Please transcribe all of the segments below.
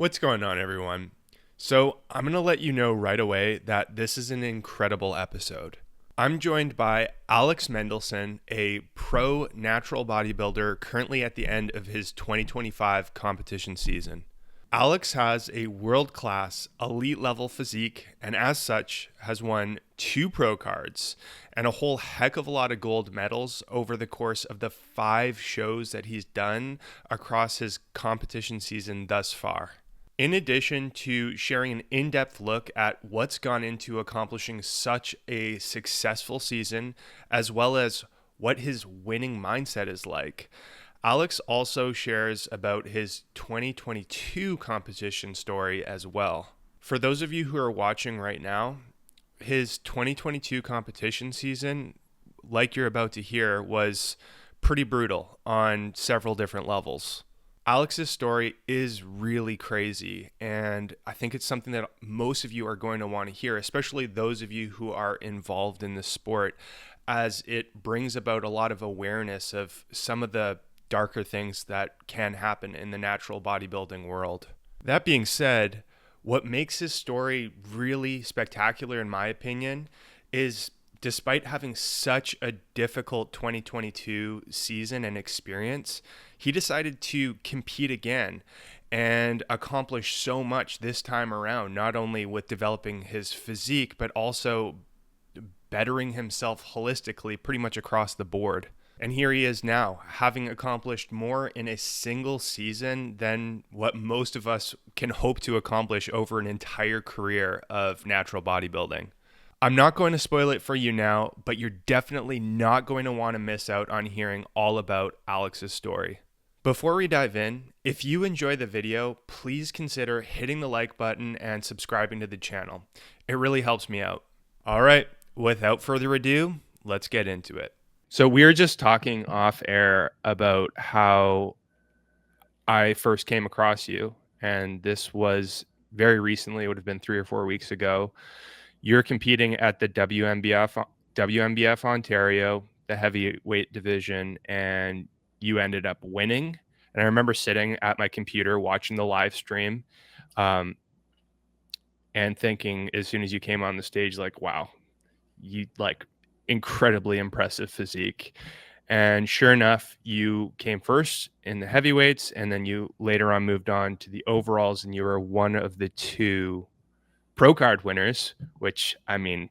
What's going on, everyone? So, I'm going to let you know right away that this is an incredible episode. I'm joined by Alex Mendelson, a pro natural bodybuilder currently at the end of his 2025 competition season. Alex has a world class, elite level physique, and as such, has won 2 pro cards and a whole heck of a lot of gold medals over the course of the 5 shows that he's done across his competition season thus far. In addition to sharing an in depth look at what's gone into accomplishing such a successful season, as well as what his winning mindset is like, Alex also shares about his 2022 competition story as well. For those of you who are watching right now, his 2022 competition season, like you're about to hear, was pretty brutal on several different levels. Alex's story is really crazy, and I think it's something that most of you are going to want to hear, especially those of you who are involved in the sport, as it brings about a lot of awareness of some of the darker things that can happen in the natural bodybuilding world. That being said, what makes his story really spectacular, in my opinion, is despite having such a difficult 2022 season and experience, he decided to compete again and accomplish so much this time around, not only with developing his physique, but also bettering himself holistically pretty much across the board. And here he is now, having accomplished more in a single season than what most of us can hope to accomplish over an entire career of natural bodybuilding. I'm not going to spoil it for you now, but you're definitely not going to want to miss out on hearing all about Alex's story. Before we dive in, if you enjoy the video, please consider hitting the like button and subscribing to the channel. It really helps me out. All right, without further ado, let's get into it. So we were just talking off air about how I first came across you, and this was very recently. It would have been 3 or 4 weeks ago. You're competing at the WMBF Ontario, the heavyweight division, and you ended up winning. And I remember sitting at my computer watching the live stream, and thinking as soon as you came on the stage, like, wow, you like incredibly impressive physique. And sure enough, you came first in the heavyweights, and then you later on moved on to the overalls, and you were one of the 2 pro card winners, which, I mean,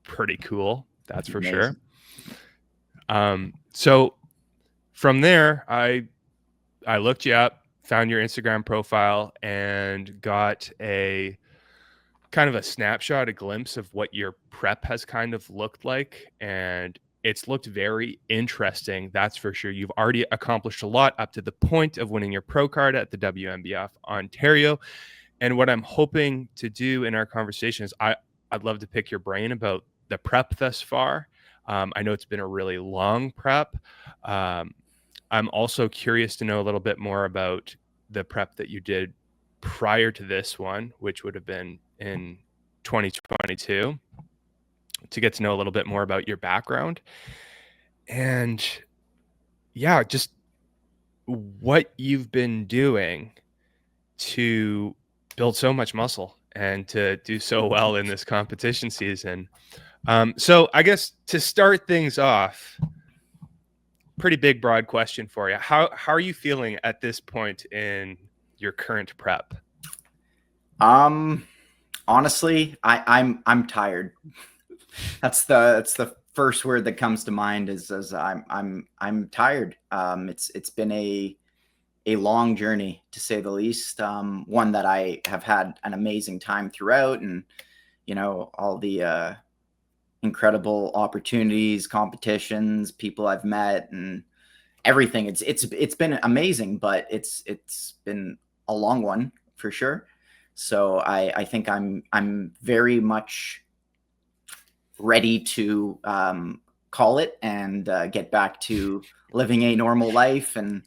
pretty cool. That's for Amazing. sure. So from there, I looked you up, found your Instagram profile, and got a kind of a snapshot, a glimpse of what your prep has kind of looked like. And it's looked very interesting. That's for sure. You've already accomplished a lot up to the point of winning your pro card at the WMBF Ontario. And what I'm hoping to do in our conversation is I'd love to pick your brain about the prep thus far. I know it's been a really long prep. I'm also curious to know a little bit more about the prep that you did prior to this one, which would have been in 2022, to get to know a little bit more about your background. And yeah, just what you've been doing to build so much muscle and to do so well in this competition season. So I guess to start things off, pretty big, broad question for you. How are you feeling at this point in your current prep? Honestly, I'm tired. That's the first word that comes to mind is I'm tired. It's been a long journey, to say the least. One that I have had an amazing time throughout, and all the incredible opportunities, competitions, people I've met, and everything. It's been amazing, but it's been a long one for sure. So I think I'm very much ready to call it and get back to living a normal life, and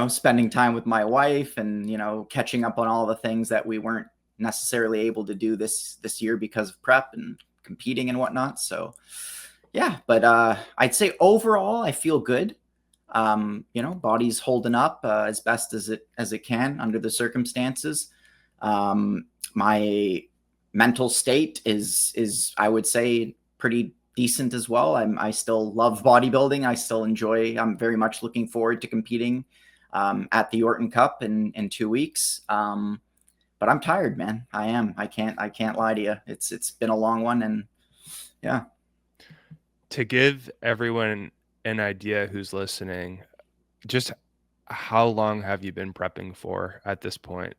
spending time with my wife, and catching up on all the things that we weren't necessarily able to do this year because of prep and competing and whatnot. So yeah, but I'd say overall I feel good. Body's holding up as best as it can under the circumstances. My mental state is I would say pretty decent as well. I still love bodybuilding. I still enjoy. I'm very much looking forward to competing at the Yorton Cup in 2 weeks. But I'm tired, man. I am. I can't lie to you. It's been a long one, and yeah. To give everyone an idea who's listening, just how long have you been prepping for at this point?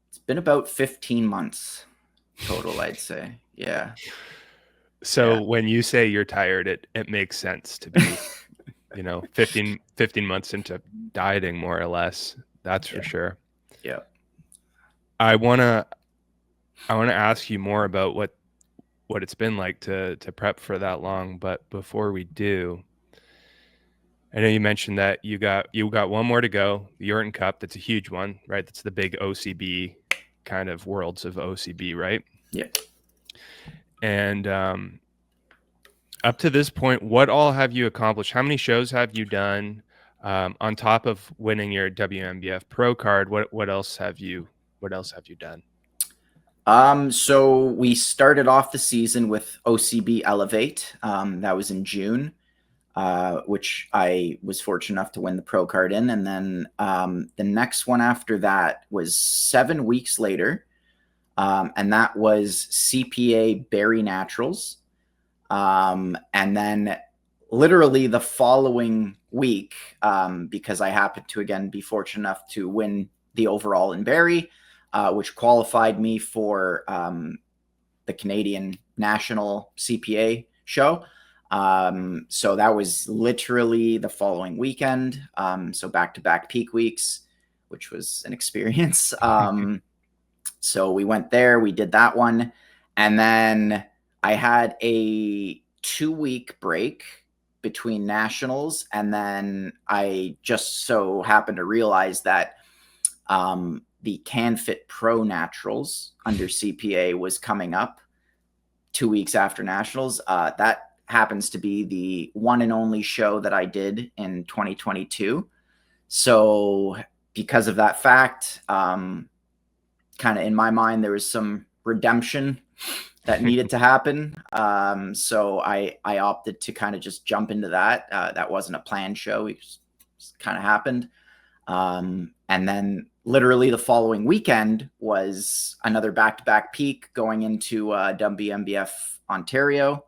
It's been about 15 months total, I'd say. Yeah. So Yeah. when you say you're tired, it makes sense to be, 15 months into dieting, more or less. That's for Yeah. sure. Yeah. I wanna ask you more about what it's been like to prep for that long. But before we do, I know you mentioned that you got one more to go, the Yorton Cup. That's a huge one, right? That's the big OCB kind of worlds of OCB, right? Yeah. And up to this point, what all have you accomplished? How many shows have you done? On top of winning your WMBF Pro card, what else have you done? So we started off the season with OCB Elevate. That was in June, which I was fortunate enough to win the pro card in. And then the next one after that was 7 weeks later. And that was CPA Berry Naturals. And then literally the following week, because I happened to, again, be fortunate enough to win the overall in Barrie, which qualified me for the Canadian National CPA show. So that was literally the following weekend. So back-to-back peak weeks, which was an experience. So we went there, we did that one. And then I had a 2-week break between nationals. And then I just so happened to realize that the CanFit Pro Naturals under CPA was coming up 2 weeks after nationals. That happens to be the one and only show that I did in 2022. So because of that fact, kind of in my mind, there was some redemption that needed to happen. So I opted to kind of just jump into that. That wasn't a planned show. It just kind of happened. And then literally the following weekend was another back-to-back peak going into WMBF Ontario.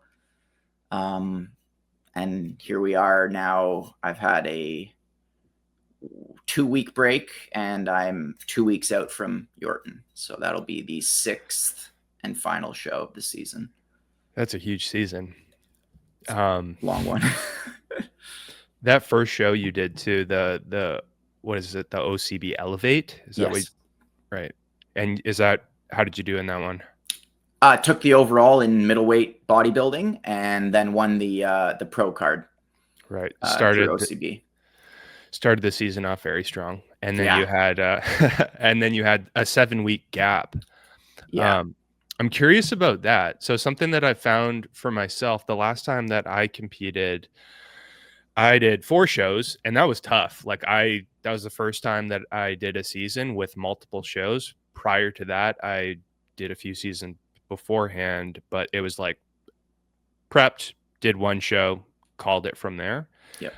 And here we are now. I've had a 2-week break and I'm 2 weeks out from Yorton. So that'll be the 6th and final show of the season. That's a huge season. Long one. That first show you did too, the what is it, the OCB Elevate? Is that Yes. right? And how did you do in that one? Took the overall in middleweight bodybuilding and then won the pro card. Right. Through OCB. Started the season off very strong. And then Yeah. you had a 7-week gap. Yeah. I'm curious about that. So something that I found for myself, the last time that I competed, I did 4 shows and that was tough. That was the first time that I did a season with multiple shows. Prior to that, I did a few seasons beforehand, but it was like prepped, did 1 show, called it from there. Yep.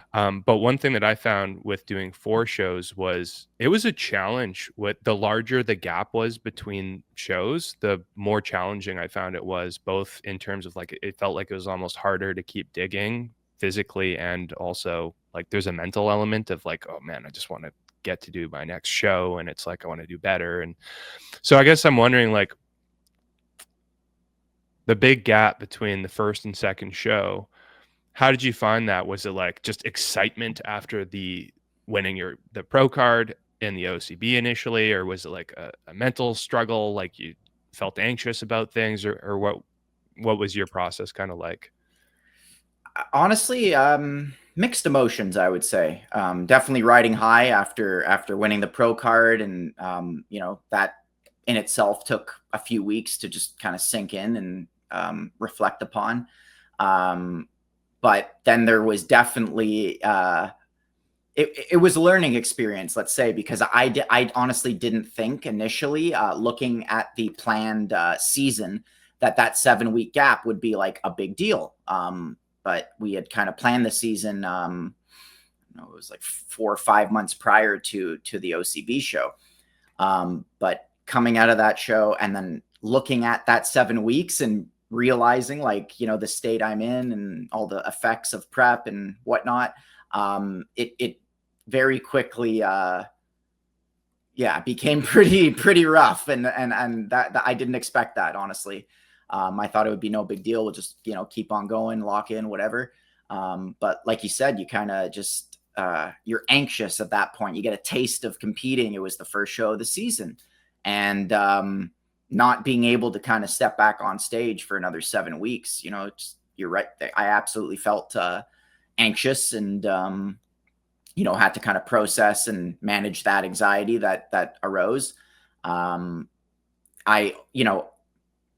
But one thing that I found with doing 4 shows was it was a challenge. With the larger the gap was between shows, the more challenging I found it was, both in terms of like it felt like it was almost harder to keep digging physically, and also like there's a mental element of like, oh man, I just want to get to do my next show, and it's like I want to do better. And so I guess I'm wondering, like, the big gap between the first and second show, how did you find that? Was it like just excitement after the winning the pro card in the OCB initially, or was it like a mental struggle, like you felt anxious about things, or what was your process kind of like? Honestly, mixed emotions, I would say. Definitely riding high after winning the pro card, and that in itself took a few weeks to just kind of sink in and reflect upon. But then there was definitely it was a learning experience, let's say, because I honestly didn't think initially, looking at the planned season, that 7 week gap would be like a big deal. But we had kind of planned the season. It was like 4 or 5 months prior to the OCB show. But coming out of that show and then looking at that 7 weeks and realizing, like, the state I'm in and all the effects of prep and whatnot, it very quickly, became pretty rough. And that I didn't expect that, honestly. I thought it would be no big deal. We'll just, keep on going, lock in, whatever. But like you said, you kind of just, you're anxious at that point. You get a taste of competing. It was the first show of the season, and not being able to kind of step back on stage for another 7 weeks, you're right. I absolutely felt anxious, and had to kind of process and manage that anxiety that arose.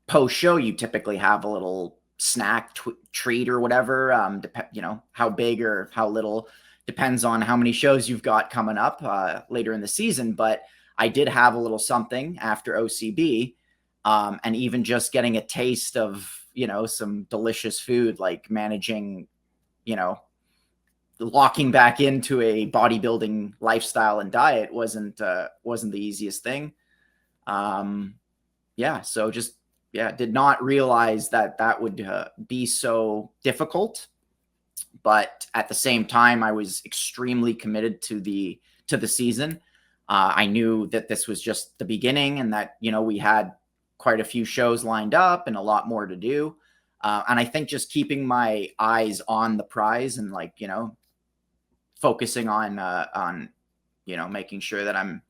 Post show, you typically have a little snack treat or whatever. How big or how little depends on how many shows you've got coming up later in the season. But I did have a little something after OCB, and even just getting a taste of, some delicious food, like managing, locking back into a bodybuilding lifestyle and diet wasn't the easiest thing. So just, did not realize that would be so difficult. But at the same time, I was extremely committed to the season. I knew that this was just the beginning, and that, we had quite a few shows lined up and a lot more to do. And I think just keeping my eyes on the prize and, like, focusing on making sure that I'm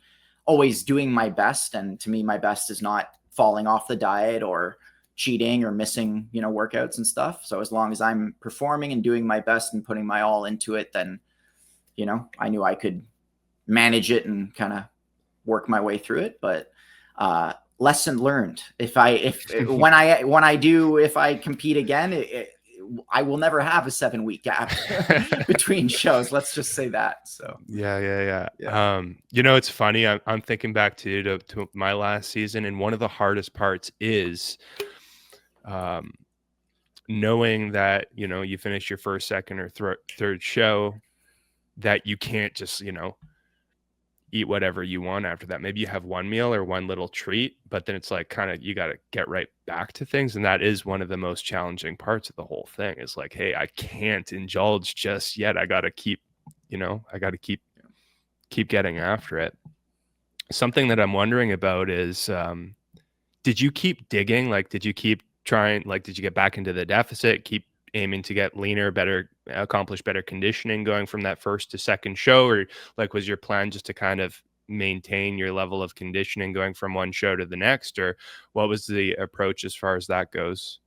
always doing my best. And to me, my best is not falling off the diet or cheating or missing, workouts and stuff. So as long as I'm performing and doing my best and putting my all into it, then, I knew I could manage it and kind of work my way through it. But lesson learned. If when I compete again, I will never have a 7 week gap between shows. Let's just say that. So yeah. It's funny. I'm thinking back to my last season, and one of the hardest parts is knowing that, you finish your first, second, or third show, that you can't just, eat whatever you want after that. Maybe you have one meal or one little treat, but then it's like, kind of, you got to get right back to things. And that is one of the most challenging parts of the whole thing, is like, hey, I can't indulge just yet. I got to keep, keep getting after it. Something that I'm wondering about is, did you keep digging? Like, did you keep trying, like, did you get back into the deficit, keep aiming to get leaner, accomplish better conditioning going from that first to second show? Or, like, was your plan just to kind of maintain your level of conditioning going from one show to the next? Or what was the approach as far as that goes?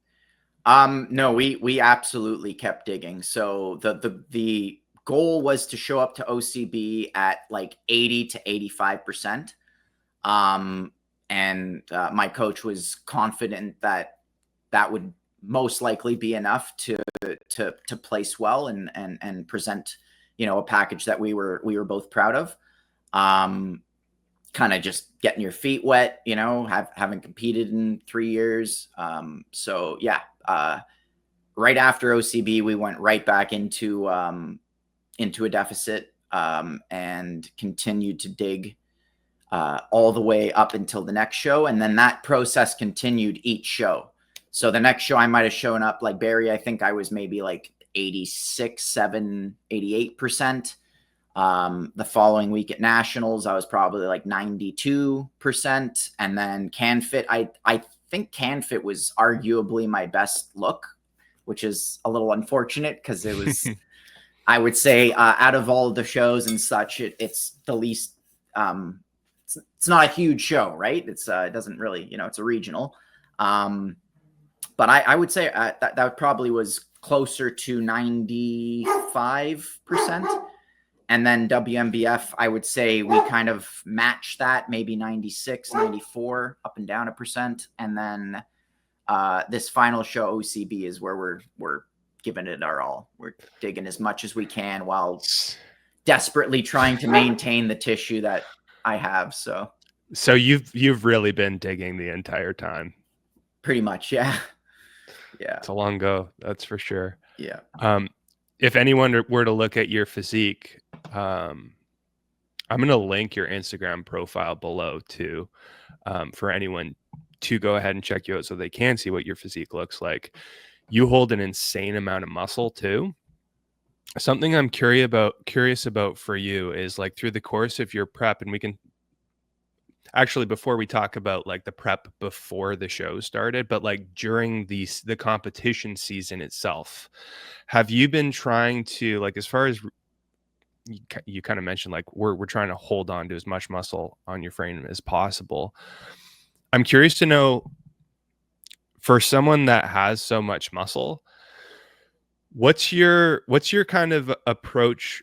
No, we absolutely kept digging. So the goal was to show up to OCB at like 80 to 85%. And my coach was confident that would most likely be enough to place well and present, a package that we were both proud of. Kind of just getting your feet wet, haven't competed in 3 years. Right after OCB, we went right back into a deficit, and continued to dig all the way up until the next show. And then that process continued each show. So the next show I might have shown up like Barry. I think I was maybe like 86, 7, 88%. The following week at Nationals, I was probably like 92%. And then CanFit, I think CanFit was arguably my best look, which is a little unfortunate because it was, I would say, out of all of the shows and such, it's the least, it's not a huge show, right? It doesn't really, it's a regional. But I would say that probably was closer to 95%. And then WMBF, I would say we kind of matched that, maybe 96, 94, up and down a percent. And then this final show, OCB, is where we're giving it our all. We're digging as much as we can while desperately trying to maintain the tissue that I have. So you've really been digging the entire time. Pretty much, yeah. Yeah. It's a long go, that's for sure. Yeah. If anyone were to look at your physique, I'm going to link your Instagram profile below too, for anyone to go ahead and check you out so they can see what your physique looks like. You hold an insane amount of muscle too. Something I'm curious about for you is like through the course of your prep, and we can actually, before we talk about like the prep before the show started, but like during the competition season itself, have you been trying to, like, as far as you kind of mentioned, like we're trying to hold on to as much muscle on your frame as possible. I'm curious to know, for someone that has so much muscle, what's your kind of approach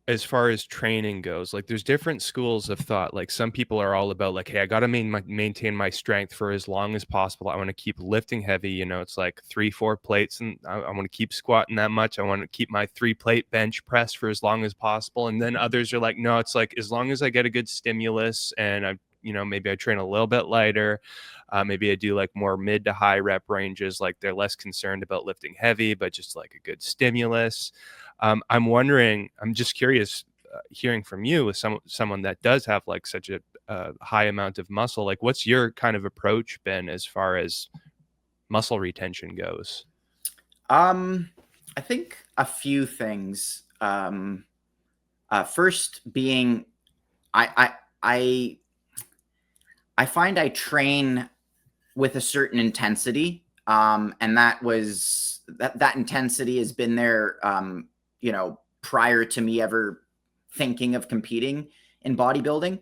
as far as training goes? Like there's different schools of thought. Like some people are all about like, hey, I got to maintain my strength for as long as possible. I want to keep lifting heavy. You know, it's like 3-4 plates, and I want to keep squatting that much. I want to keep my 3-plate bench press for as long as possible. And then others are like, no, it's like, as long as I get a good stimulus and I, you know, maybe I train a little bit lighter. Maybe I do like more mid to high rep ranges. Like they're less concerned about lifting heavy, but just like a good stimulus. I'm wondering, I'm just curious, hearing from you as someone that does have like such a high amount of muscle, like what's your kind of approach been as far as muscle retention goes? I think a few things. First being, I I find I train with a certain intensity, and that intensity has been there, prior to me ever thinking of competing in bodybuilding.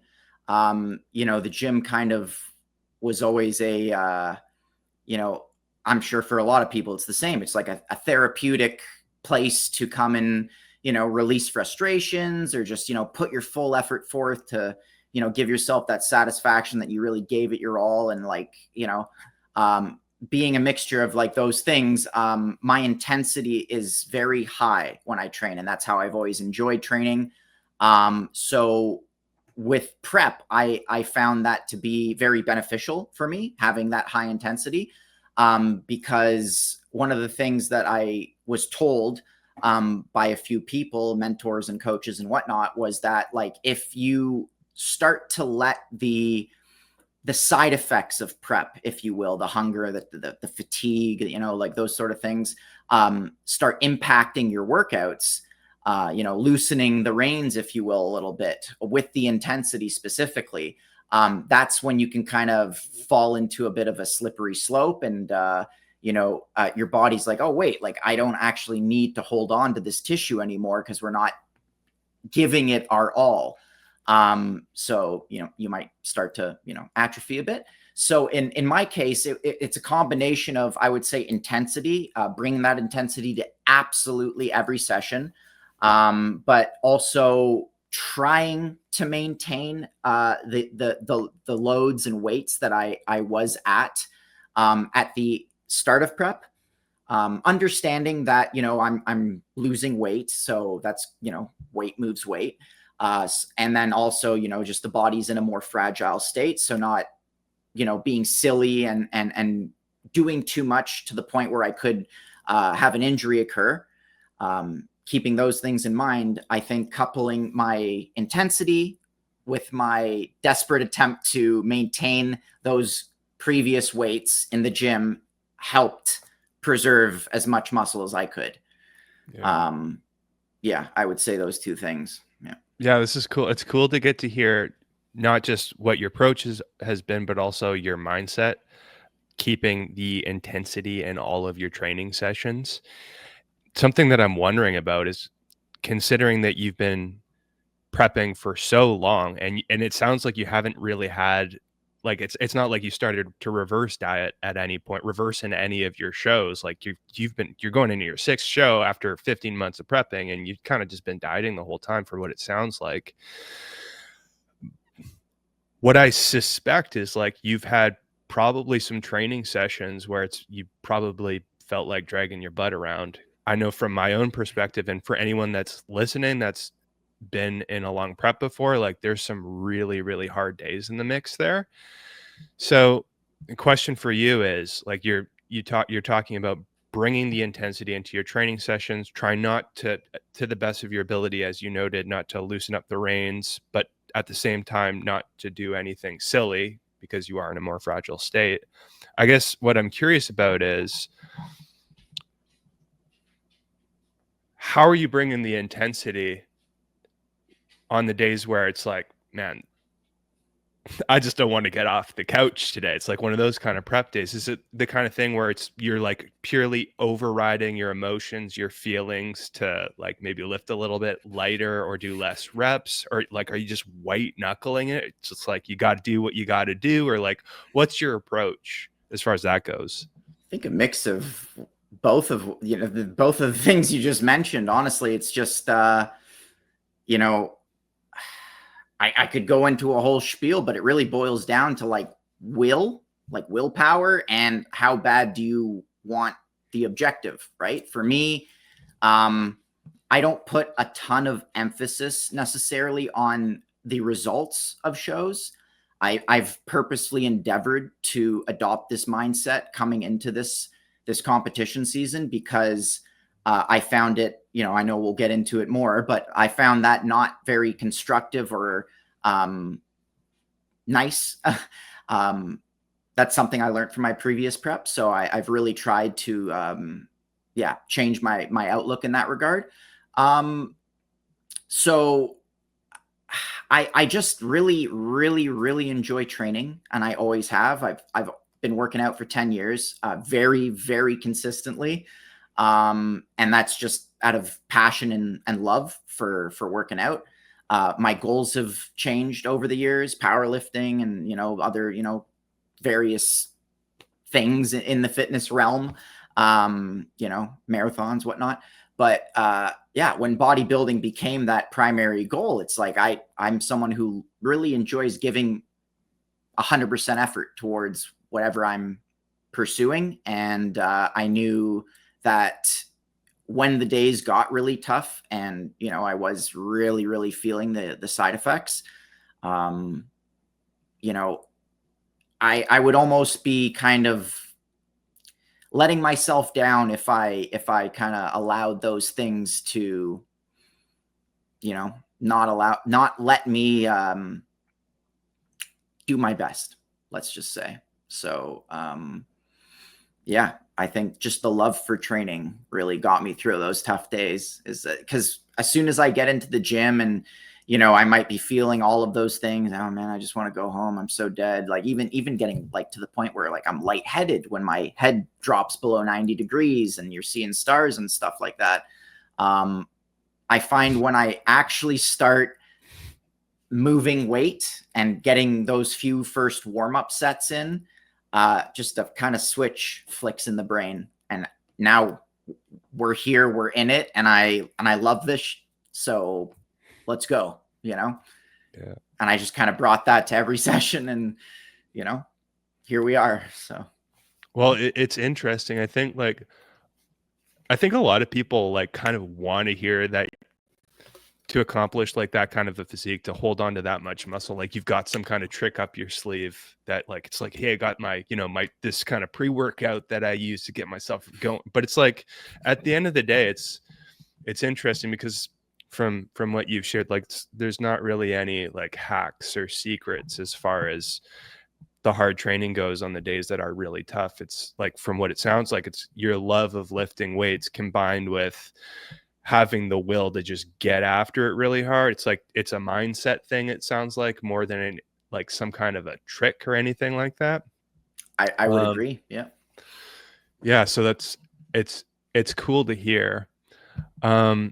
The gym kind of was always you know, I'm sure for a lot of people it's the same. It's like a therapeutic place to come and, release frustrations, or just, put your full effort forth to, give yourself that satisfaction that you really gave it your all. And like, being a mixture of like those things, my intensity is very high when I train, and that's how I've always enjoyed training. So with prep, I found that to be very beneficial for me, having that high intensity, because one of the things that I was told, by a few people, mentors and coaches and whatnot, was that like if you start to let the side effects of prep, if you will, the hunger, the fatigue, like those sort of things, start impacting your workouts, loosening the reins, if you will, a little bit with the intensity specifically. That's when you can kind of fall into a bit of a slippery slope, and your body's like, oh wait, like I don't actually need to hold on to this tissue anymore because we're not giving it our all. So you might start to atrophy a bit. So in my case, it's a combination of, I would say, intensity, bringing that intensity to absolutely every session, but also trying to maintain the loads and weights that I was at the start of prep. Understanding that I'm losing weight, so that's weight moves weight. And then also, just the body's in a more fragile state. So not, being silly and doing too much to the point where I could have an injury occur. Keeping those things in mind, I think coupling my intensity with my desperate attempt to maintain those previous weights in the gym helped preserve as much muscle as I could. Yeah, I would say those two things. Yeah, this is cool. It's cool to get to hear not just what your approach has been, but also your mindset, keeping the intensity in all of your training sessions. Something that I'm wondering about is, considering that you've been prepping for so long, and it sounds like you haven't really had, like, it's not like you started to reverse diet at any point, reverse in any of your shows. Like you're going into your 6th show after 15 months of prepping, and you've kind of just been dieting the whole time for what it sounds like. What I suspect is like you've had probably some training sessions where you probably felt like dragging your butt around. I know from my own perspective, and for anyone that's listening, that's been in a long prep before, like there's some really, really hard days in the mix there. So the question for you is like you're talking about bringing the intensity into your training sessions, try not to the best of your ability, as you noted, not to loosen up the reins, but at the same time not to do anything silly because you are in a more fragile state. I guess what I'm curious about is how are you bringing the intensity on the days where it's like, man, I just don't want to get off the couch today. It's like one of those kind of prep days. Is it the kind of thing where it's you're like purely overriding your emotions, your feelings to like maybe lift a little bit lighter or do less reps? Or like are you just white knuckling it? It's just like you got to do what you got to do, or like what's your approach as far as that goes? I think a mix of both of both of the things you just mentioned. Honestly, it's just you know, I could go into a whole spiel, but it really boils down to like willpower, and how bad do you want the objective, right? For me, I don't put a ton of emphasis necessarily on the results of shows. I've purposely endeavored to adopt this mindset coming into this competition season because I found it, I know we'll get into it more, but I found that not very constructive or nice. That's something I learned from my previous prep. So I've really tried to, change my outlook in that regard. So I just really, really, really enjoy training, and I always have. I've been working out for 10 years, very, very consistently. And that's just out of passion and love for working out. My goals have changed over the years, powerlifting and, other, various things in the fitness realm, marathons, whatnot. But when bodybuilding became that primary goal, it's like I'm someone who really enjoys giving 100% effort towards whatever I'm pursuing. And I knew that when the days got really tough and, I was really, really feeling the side effects, I would almost be kind of letting myself down if I kind of allowed those things to, not let me do my best, let's just say. So, I think just the love for training really got me through those tough days, is that because as soon as I get into the gym and, I might be feeling all of those things. Oh man, I just want to go home. I'm so dead. Like even getting like to the point where like I'm lightheaded when my head drops below 90 degrees and you're seeing stars and stuff like that. I find when I actually start moving weight and getting those few first warm-up sets in, just a kind of switch flicks in the brain. And now we're here, we're in it. And I love this. So let's go, Yeah. And I just kind of brought that to every session, and, here we are. So, Well, it's interesting. I think a lot of people like kind of want to hear that to accomplish like that kind of a physique, to hold on to that much muscle, like you've got some kind of trick up your sleeve that like, it's like, hey, I got my, this kind of pre-workout that I use to get myself going. But it's like, at the end of the day, it's interesting because from what you've shared, like there's not really any like hacks or secrets as far as the hard training goes on the days that are really tough. It's like, from what it sounds like, it's your love of lifting weights combined with having the will to just get after it really hard. It's like, it's a mindset thing, it sounds like, more than like some kind of a trick or anything like that. I would agree. Yeah. Yeah. So it's cool to hear. What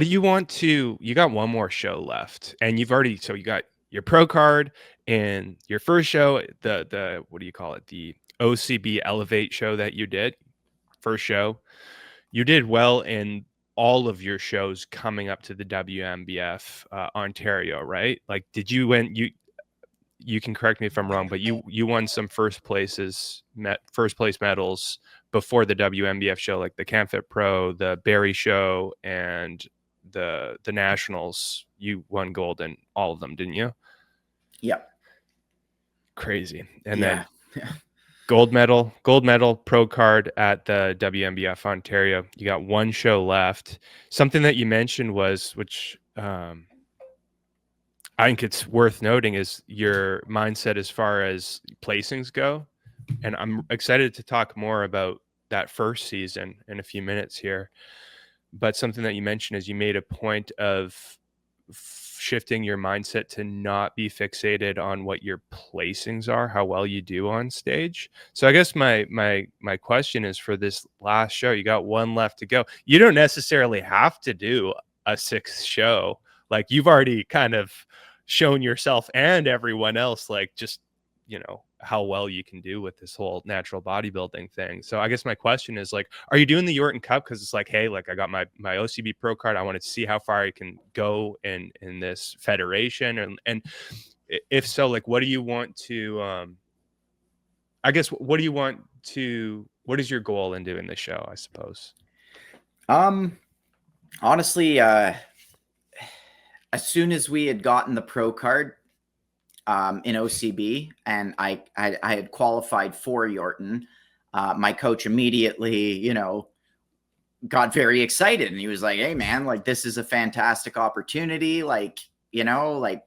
do you want to, you got one more show left and you got your pro card and your first show, the what do you call it? The OCB Elevate show that you did, first show. You did well in all of your shows coming up to the WMBF Ontario, right? Like, did you win? You can correct me if I'm wrong, but you won some first place medals before the WMBF show, like the CanFit Pro, the Barry show, and the nationals, you won gold in all of them, didn't you? Yep. Crazy. And Yeah. then gold medal pro card at the WMBF Ontario. You got one show left. Something that you mentioned was, which I think it's worth noting, is your mindset as far as placings go. And I'm excited to talk more about that first season in a few minutes here. But something that you mentioned is you made a point of shifting your mindset to not be fixated on what your placings are, how well you do on stage. So I guess my question is, for this last show, you got one left to go. You don't necessarily have to do a sixth show. Like, you've already kind of shown yourself and everyone else, like, just, how well you can do with this whole natural bodybuilding thing. So I guess my question is, like, are you doing the Yorton Cup because it's like, hey, like, I got my OCB pro card, I want to see how far I can go in this federation, and if so, like, what do you want to I guess what is your goal in doing this show, I suppose? Honestly, as soon as we had gotten the pro card in OCB, and I had qualified for Yorton, my coach immediately, got very excited, and he was like, "Hey, man, like, this is a fantastic opportunity. Like, like,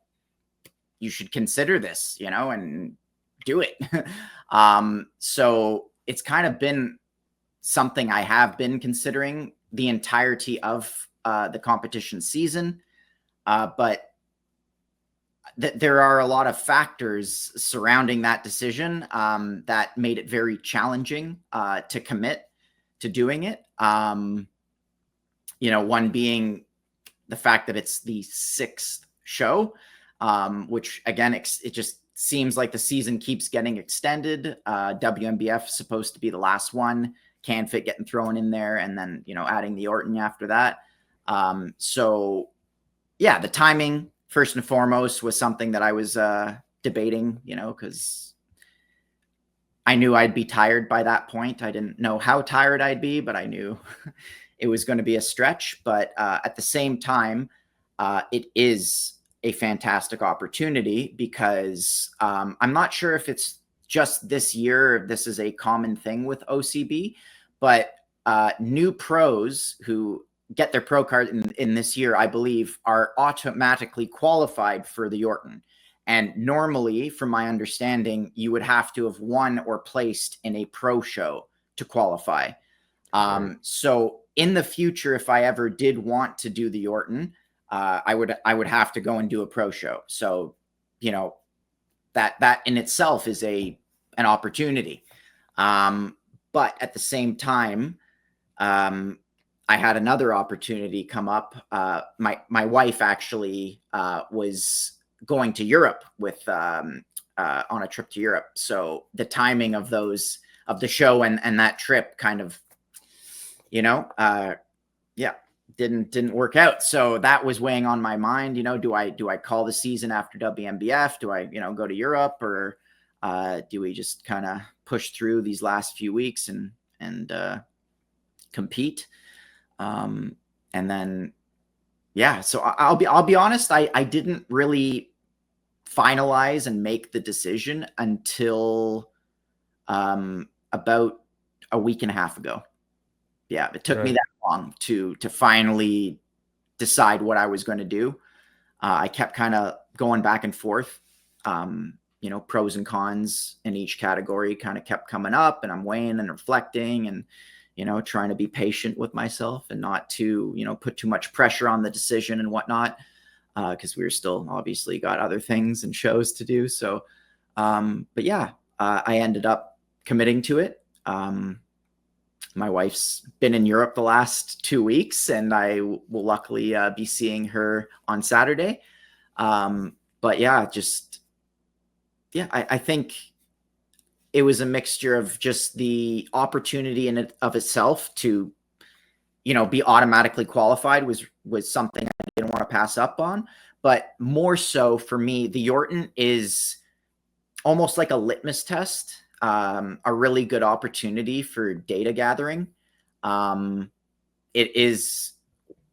you should consider this, and do it." So it's kind of been something I have been considering the entirety of the competition season, but there are a lot of factors surrounding that decision that made it very challenging to commit to doing it. One being the fact that it's the sixth show, which again, it just seems like the season keeps getting extended. WMBF is supposed to be the last one, CanFit getting thrown in there, and then, adding the Yorton after that. So yeah, the timing, first and foremost, was something that I was debating, because I knew I'd be tired by that point. I didn't know how tired I'd be, but I knew it was going to be a stretch. But at the same time, it is a fantastic opportunity because I'm not sure if it's just this year, if this is a common thing with OCB, but new pros who get their pro card in this year, I believe, are automatically qualified for the Yorton. And normally, from my understanding, you would have to have won or placed in a pro show to qualify. So in the future, if I ever did want to do the Yorton, I would have to go and do a pro show. So, that in itself is an opportunity. But at the same time, I had another opportunity come up. My wife actually was going to Europe with on a trip to Europe. So the timing of the show and that trip kind of, didn't work out. So that was weighing on my mind. Do I call the season after WMBF? Do I, go to Europe, or do we just kind of push through these last few weeks and compete? And then, yeah, so I'll be honest. I didn't really finalize and make the decision until about a week and a half ago. Yeah, it took me that long to finally decide what I was going to do. I kept kind of going back and forth. Pros and cons in each category kind of kept coming up, and I'm weighing and reflecting and, trying to be patient with myself and not to, put too much pressure on the decision and whatnot, because we were still obviously got other things and shows to do. So, but yeah, I ended up committing to it. My wife's been in Europe the last 2 weeks, and I will luckily be seeing her on Saturday. But yeah, I think it was a mixture of just the opportunity in it of itself to, be automatically qualified was something I didn't want to pass up on. But more so for me, the Yorton is almost like a litmus test. A really good opportunity for data gathering. It is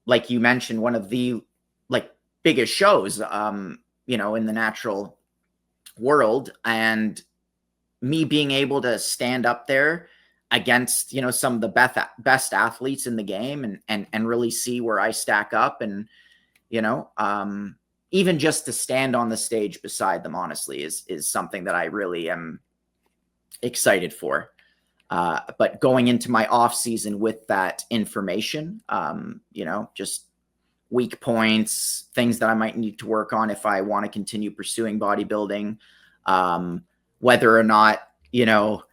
like you mentioned, one of the like biggest shows, you know, in the natural world, and me being able to stand up there against, you know, some of the best athletes in the game, and really see where I stack up, and you know, even just to stand on the stage beside them, honestly, is something that I really am excited for. But going into my off season with that information, you know, just weak points, things that I might need to work on if I want to continue pursuing bodybuilding, whether or not, you know,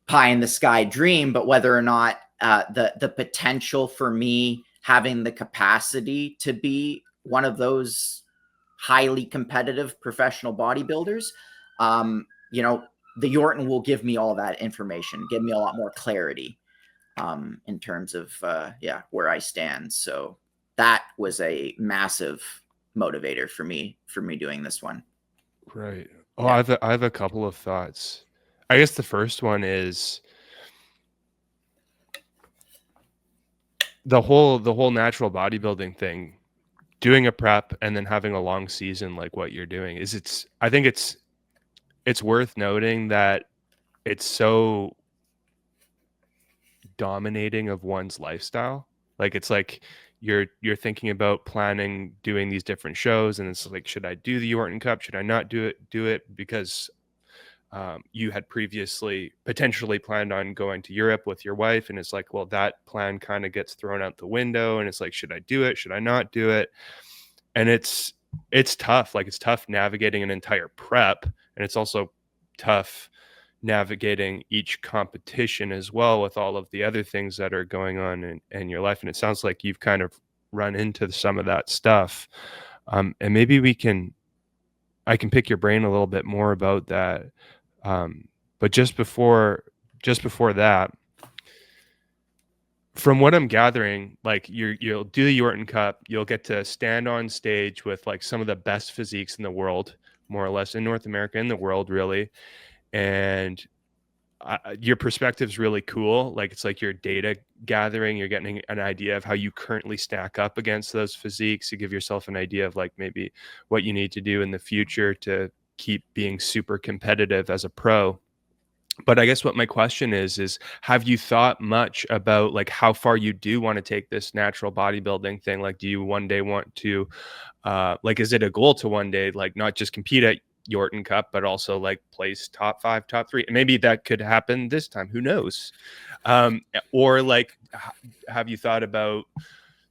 pie in the sky dream, but whether or not the potential for me having the capacity to be one of those highly competitive professional bodybuilders, you know, the Yorton will give me all that information, give me a lot more clarity, in terms of yeah, where I stand. So that was a massive motivator for me doing this one. Right. Oh, Yeah. I have a couple of thoughts. I guess the first one is the whole natural bodybuilding thing, doing a prep and then having a long season like what you're doing is I think it's worth noting that it's so dominating of one's lifestyle. Like it's like you're thinking about planning doing these different shows and it's like should I do the Yorton Cup? Should I not do it because you had previously potentially planned on going to Europe with your wife, and it's like, well, that plan kind of gets thrown out the window, and it's like, should I do it? Should I not do it? And it's tough. Like it's tough navigating an entire prep, and it's also tough navigating each competition as well with all of the other things that are going on in your life. And it sounds like you've kind of run into some of that stuff. And maybe I can pick your brain a little bit more about that. But just before that, from what I'm gathering, like you'll do the Yorton Cup, you'll get to stand on stage with like some of the best physiques in the world, more or less in North America, in the world, really. And your perspective's really cool. Like it's like you're data gathering, you're getting an idea of how you currently stack up against those physiques. You give yourself an idea of like maybe what you need to do in the future to keep being super competitive as a pro. But I guess what my question is have you thought much about like how far you do want to take this natural bodybuilding thing? Like, do you one day want to, like, is it a goal to one day, like not just compete at Yorton Cup, but also like place top 5, top 3? And maybe that could happen this time. Who knows? Or like, have you thought about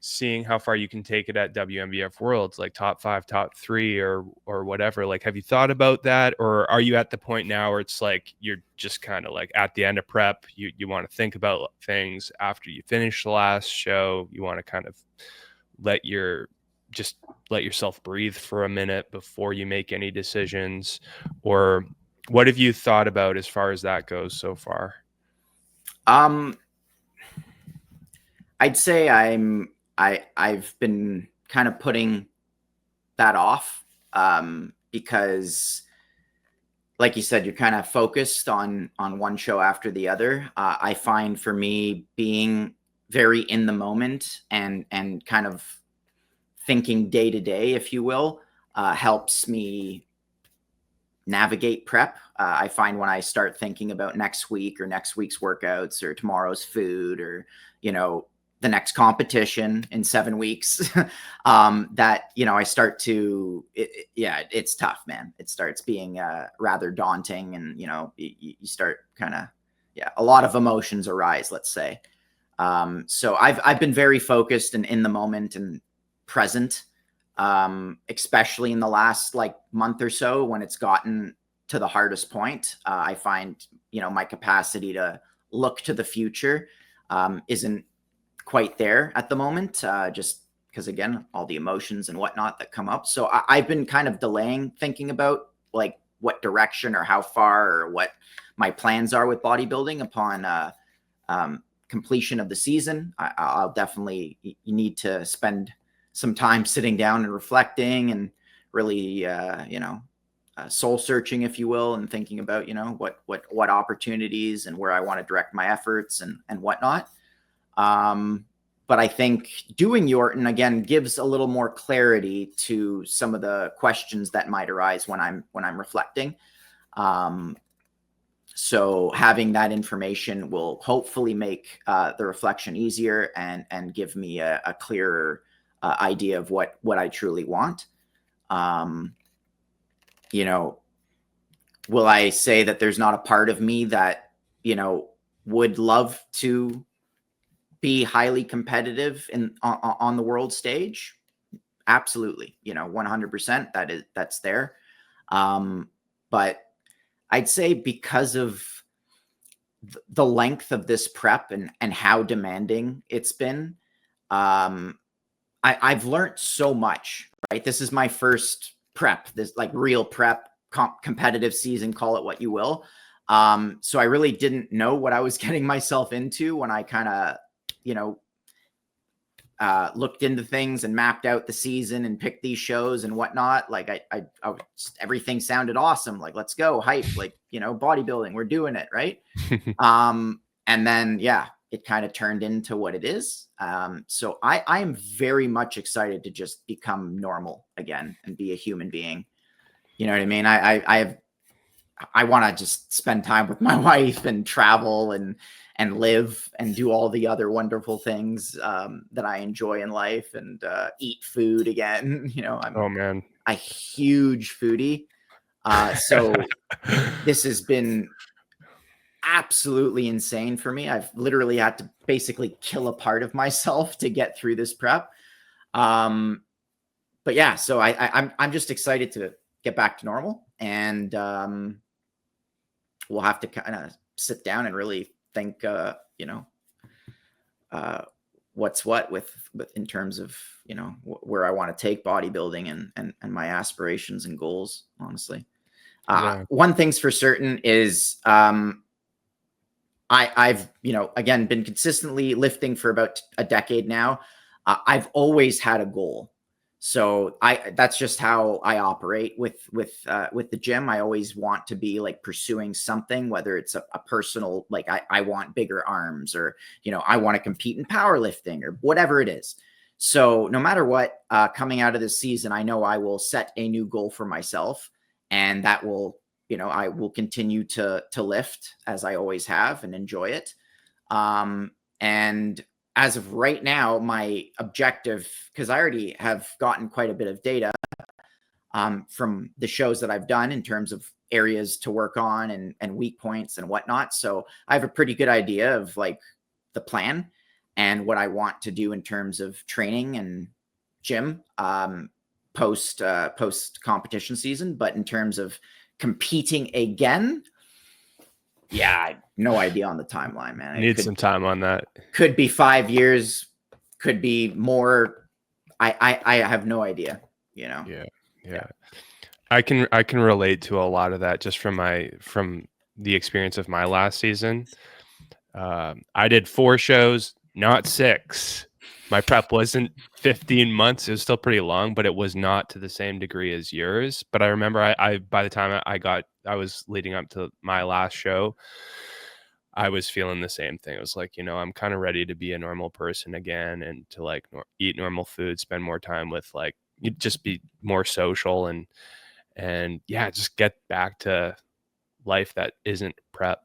seeing how far you can take it at WMBF Worlds, like top 5, top 3, or whatever? Like, have you thought about that, or are you at the point now where it's like you're just kind of like at the end of prep, you want to think about things after you finish the last show, you want to kind of let your just let yourself breathe for a minute before you make any decisions? Or what have you thought about as far as that goes so far? Um, I'd say I've been kind of putting that off, because like you said, you're kind of focused on one show after the other. I find for me being very in the moment and kind of thinking day to day, if you will, helps me navigate prep. I find when I start thinking about next week or next week's workouts or tomorrow's food or, you know, the next competition in 7 weeks, that, you know, I start to, yeah, it's tough, man. It starts being rather daunting, and, you know, you start kind of, yeah, a lot of emotions arise, let's say. So I've been very focused and in the moment and present, especially in the last like month or so when it's gotten to the hardest point. I find, you know, my capacity to look to the future isn't quite there at the moment, just because, again, all the emotions and whatnot that come up. So I've been kind of delaying thinking about like what direction or how far or what my plans are with bodybuilding upon completion of the season. I'll definitely, you need to spend some time sitting down and reflecting and really, you know, soul searching, if you will, and thinking about, you know, what opportunities and where I want to direct my efforts and whatnot. But I think doing Yorton again gives a little more clarity to some of the questions that might arise when I'm reflecting. So having that information will hopefully make the reflection easier and give me a clearer idea of what I truly want. You know, will I say that there's not a part of me that, would love to be highly competitive on the world stage? Absolutely. 100% that's there. But I'd say because of the length of this prep and how demanding it's been, I've learned so much, right? This is my first prep, this like real prep, competitive season, call it what you will. So I really didn't know what I was getting myself into when I kind of, looked into things and mapped out the season and picked these shows and whatnot. Like I everything sounded awesome. Like, let's go, hype, like, bodybuilding, we're doing it, right? And then, yeah, it kind of turned into what it is. So I am very much excited to just become normal again and be a human being. You know what I mean? I want to just spend time with my wife and travel and live and do all the other wonderful things that I enjoy in life, and eat food again. I'm a huge foodie. So this has been absolutely insane for me. I've literally had to basically kill a part of myself to get through this prep. But yeah, so I'm just excited to get back to normal, and we'll have to kind of sit down and really think, what's what with in terms of, where I want to take bodybuilding and my aspirations and goals, honestly. One thing's for certain is, I've, again, been consistently lifting for about a decade now. I've always had a goal. So that's just how I operate with the gym. I always want to be like pursuing something, whether it's a personal, like I want bigger arms, or, I want to compete in powerlifting or whatever it is. So no matter what, coming out of this season, I know I will set a new goal for myself, and that will, I will continue to lift as I always have and enjoy it. And as of right now, my objective, because I already have gotten quite a bit of data from the shows that I've done in terms of areas to work on and weak points and whatnot. So I have a pretty good idea of like the plan and what I want to do in terms of training and gym post competition season. But in terms of competing again, yeah, no idea on the timeline, man. Need some time on that. Could be 5 years, could be more. I have no idea, Yeah. I can relate to a lot of that just from the experience of my last season. I did 4 shows, not 6. My prep wasn't 15 months. It was still pretty long, but it was not to the same degree as yours. But I remember I by the time I was leading up to my last show, I was feeling the same thing. It was like, I'm kind of ready to be a normal person again, and to like eat normal food, spend more time with like, just be more social, and yeah, just get back to life that isn't prep.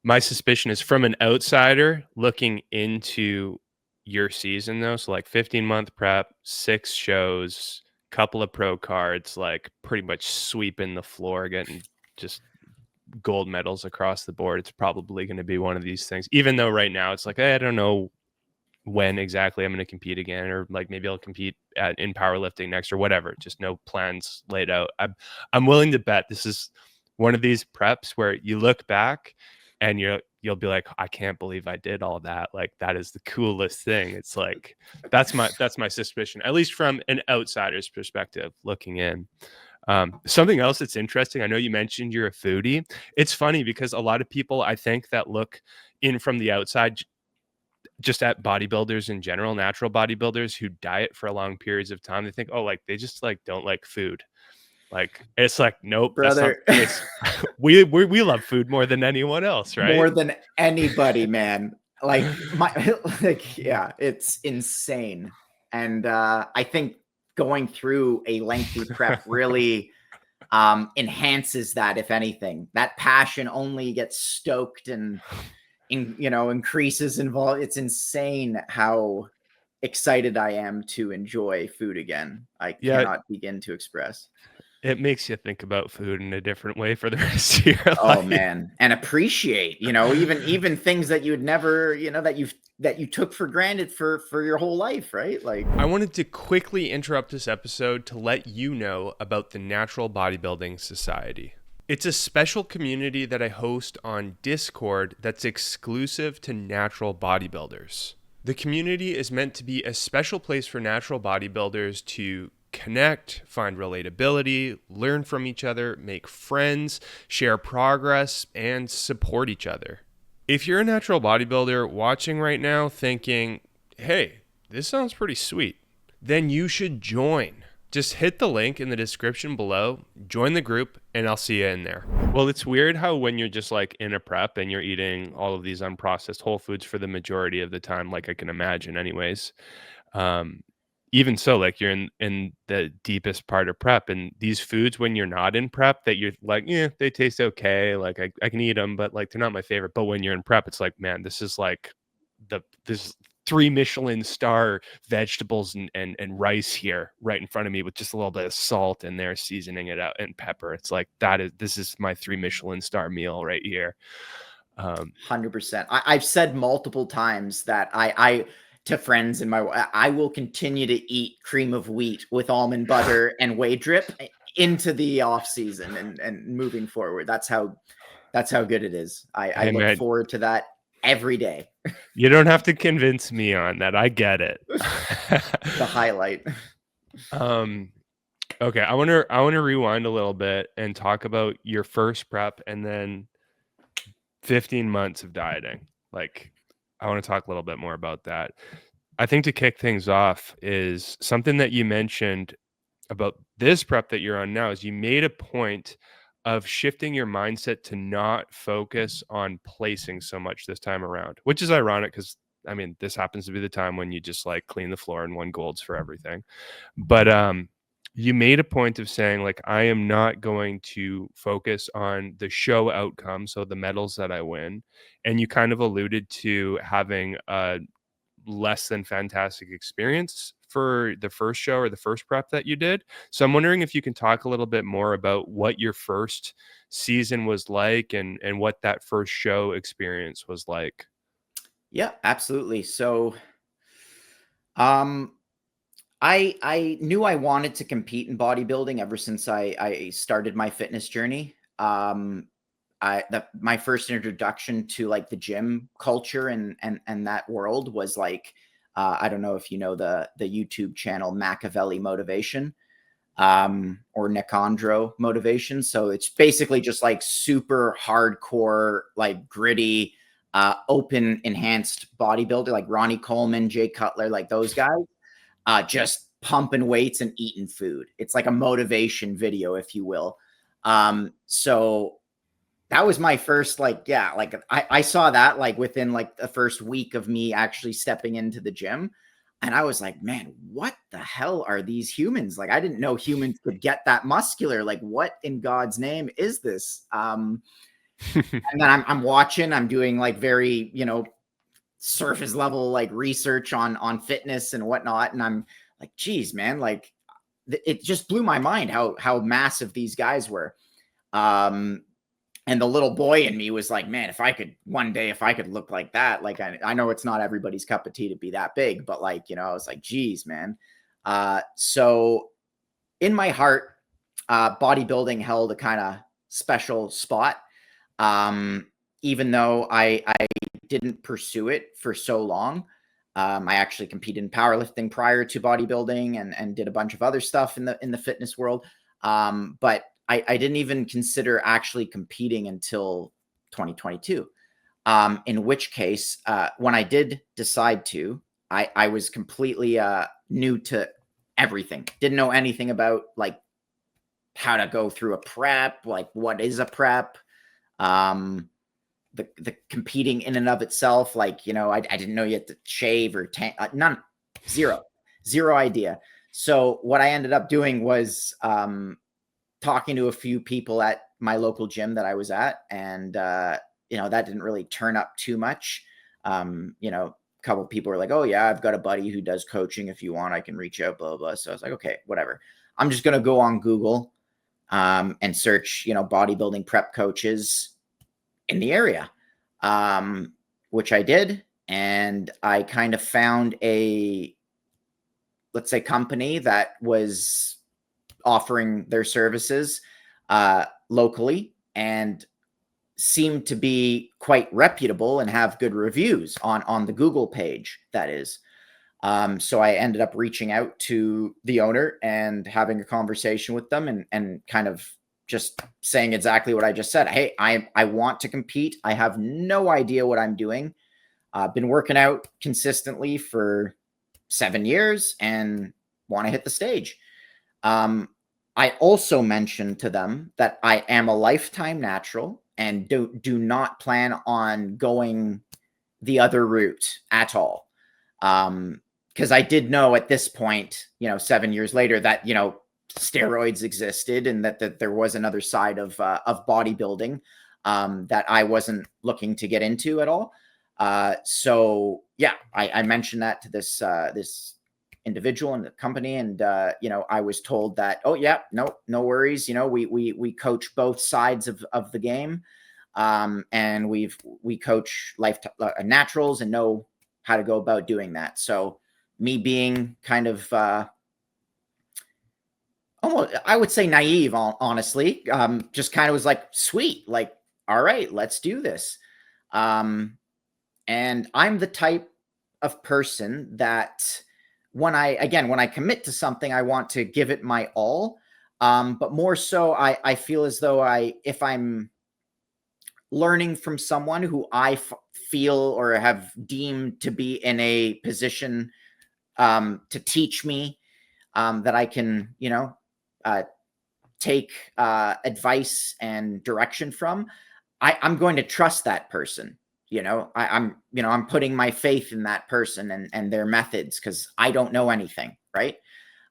My suspicion is, from an outsider looking into your season though, so like 15-month prep, 6 shows, couple of pro cards, like pretty much sweeping the floor, getting just gold medals across the board. It's probably going to be one of these things, even though right now it's like, hey, I don't know when exactly I'm going to compete again, or like maybe I'll compete in powerlifting next or whatever. Just no plans laid out. I'm willing to bet this is one of these preps where you look back and you'll be like, I can't believe I did all that. Like, that is the coolest thing. It's like, that's my suspicion, at least from an outsider's perspective looking in. Something else that's interesting, I know you mentioned you're a foodie. It's funny because a lot of people, I think, that look in from the outside just at bodybuilders in general, natural bodybuilders who diet for long periods of time, they think, oh, like they just like don't like food. Like, it's like, nope, brother. That's not, we love food more than anyone else, right? More than anybody, man. like my like yeah, it's insane. And I think going through a lengthy prep really enhances that. If anything, that passion only gets stoked and increases involved. It's insane how excited I am to enjoy food again. I Yeah, cannot begin to express. it makes you think about food in a different way for the rest of your Oh life. man, and appreciate, even things that you would never, that you took for granted for your whole life, right? Like, I wanted to quickly interrupt this episode to let you know about the Natural Bodybuilding Society. It's a special community that I host on Discord that's exclusive to natural bodybuilders. The community is meant to be a special place for natural bodybuilders to connect, find relatability, learn from each other, make friends, share progress, and support each other. If you're a natural bodybuilder watching right now thinking, hey, this sounds pretty sweet, then you should join. Just hit the link in the description below, join the group, and I'll see you in there. Well, it's weird how when you're just like in a prep and you're eating all of these unprocessed whole foods for the majority of the time, like I can imagine anyways. Um, Even so, like you're in the deepest part of prep, and these foods when you're not in prep that you're like, yeah, they taste okay, like I can eat them, but like they're not my favorite. But when you're in prep, it's like, man, this is like this 3 Michelin star vegetables and rice here right in front of me with just a little bit of salt in there, seasoning it out and pepper. It's like this is my 3 Michelin star meal right here. 100%. I've said multiple times that I to friends in I will continue to eat cream of wheat with almond butter and whey drip into the off season and moving forward. That's how good it is. I Hey look man, forward to that every day. you don't have to convince me on that. I get it. The highlight. um okay, I want to rewind a little bit and talk about your first prep and then 15 months of dieting. Like I want to talk a little bit more about that. I think to kick things off is something that you mentioned about this prep that you're on now is you made a point of shifting your mindset to not focus on placing so much this time around, which is ironic because I mean, this happens to be the time when you just like clean the floor and win golds for everything. But you made a point of saying like I am not going to focus on the show outcome, so the medals that I win. And you kind of alluded to having a less than fantastic experience for the first show or the first prep that you did. So I'm wondering if you can talk a little bit more about what your first season was like and what that first show experience was like. Yeah, absolutely. So, um, I knew I wanted to compete in bodybuilding ever since I started my fitness journey. My first introduction to like the gym culture and that world was like, I don't know if you know the YouTube channel Machiavelli Motivation, or Nicandro Motivation. So it's basically just like super hardcore, like gritty, open enhanced bodybuilder, like Ronnie Coleman, Jay Cutler, like those guys, just pumping weights and eating food. It's like a motivation video, if you will. So that was my first, like, yeah, like I saw that like within like the first week of me actually stepping into the gym. And I was like, man, what the hell are these humans? Like, I didn't know humans could get that muscular. Like, what in God's name is this? And then I'm watching, I'm doing like very, surface level like research on fitness and whatnot. And I'm like, geez, man, like it just blew my mind how massive these guys were. Um, and the little boy in me was like, man, if I could one day, if I could look like that, like I know it's not everybody's cup of tea to be that big, but like, I was like, geez, man. So in my heart, bodybuilding held a kind of special spot. Um, Even though I didn't pursue it for so long. I actually competed in powerlifting prior to bodybuilding and did a bunch of other stuff in the fitness world. But I didn't even consider actually competing until 2022. In which case, when I did decide to, I was completely new to everything. Didn't know anything about like how to go through a prep, like what is a prep. the competing in and of itself. Like, you know, I didn't know you had to shave or tank, zero idea. So what I ended up doing was talking to a few people at my local gym that I was at, and you know, that didn't really turn up too much. You know, a couple of people were like, "Oh yeah, I've got a buddy who does coaching. If you want, I can reach out." Blah blah. So I was like, "Okay, whatever. I'm just gonna go on Google and search, you know, bodybuilding prep coaches in the area," which I did, and I kind of found a, let's say, company that was offering their services locally and seemed to be quite reputable and have good reviews on the Google page, that is. So I ended up reaching out to the owner and having a conversation with them, and kind of just saying exactly what I just said. Hey, I want to compete. I have no idea what I'm doing. I've been working out consistently for 7 years and want to hit the stage. I also mentioned to them that I am a lifetime natural and do not plan on going the other route at all. Because I did know at this point, you know, 7 years later, that, you know, steroids existed, and that there was another side of bodybuilding that I wasn't looking to get into at all. So yeah, I mentioned that to this individual in the company, and you know, I was told that, oh yeah, no worries, you know, we coach both sides of the game, and we coach naturals and know how to go about doing that. So me being kind of almost, I would say, naive, honestly, just kind of was like, sweet, like, all right, let's do this. And I'm the type of person that when I commit to something, I want to give it my all. But more so, I feel as though if I'm learning from someone who I feel or have deemed to be in a position to teach me, that I can, you know, take advice and direction from, I'm going to trust that person. You know, I'm putting my faith in that person and their methods, because I don't know anything, right?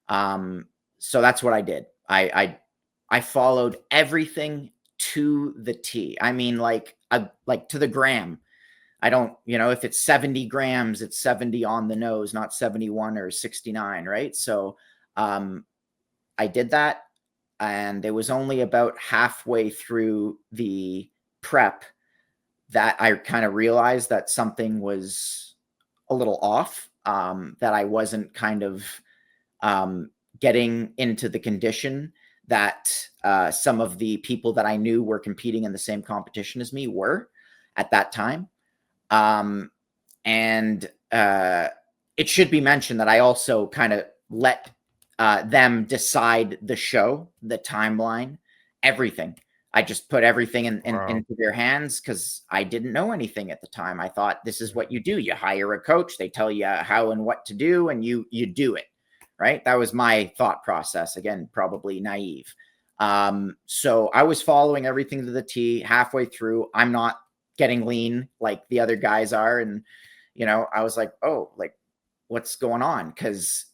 So that's what I did. I followed everything to the T. I mean, like to the gram. I don't, you know, if it's 70 grams, it's 70 on the nose, not 71 or 69, right? So I did that, and it was only about halfway through the prep that I kind of realized that something was a little off, that I wasn't kind of getting into the condition that some of the people that I knew were competing in the same competition as me were at that time. And it should be mentioned that I also kind of let them decide the show, the timeline, everything. I just put everything into their hands, because I didn't know anything at the time. I thought, this is what you do. You hire a coach, they tell you how and what to do, and you do it, right? That was my thought process. Again, probably naive. So I was following everything to the T. Halfway through, I'm not getting lean like the other guys are. And, you know, I was like, oh, like, what's going on? Because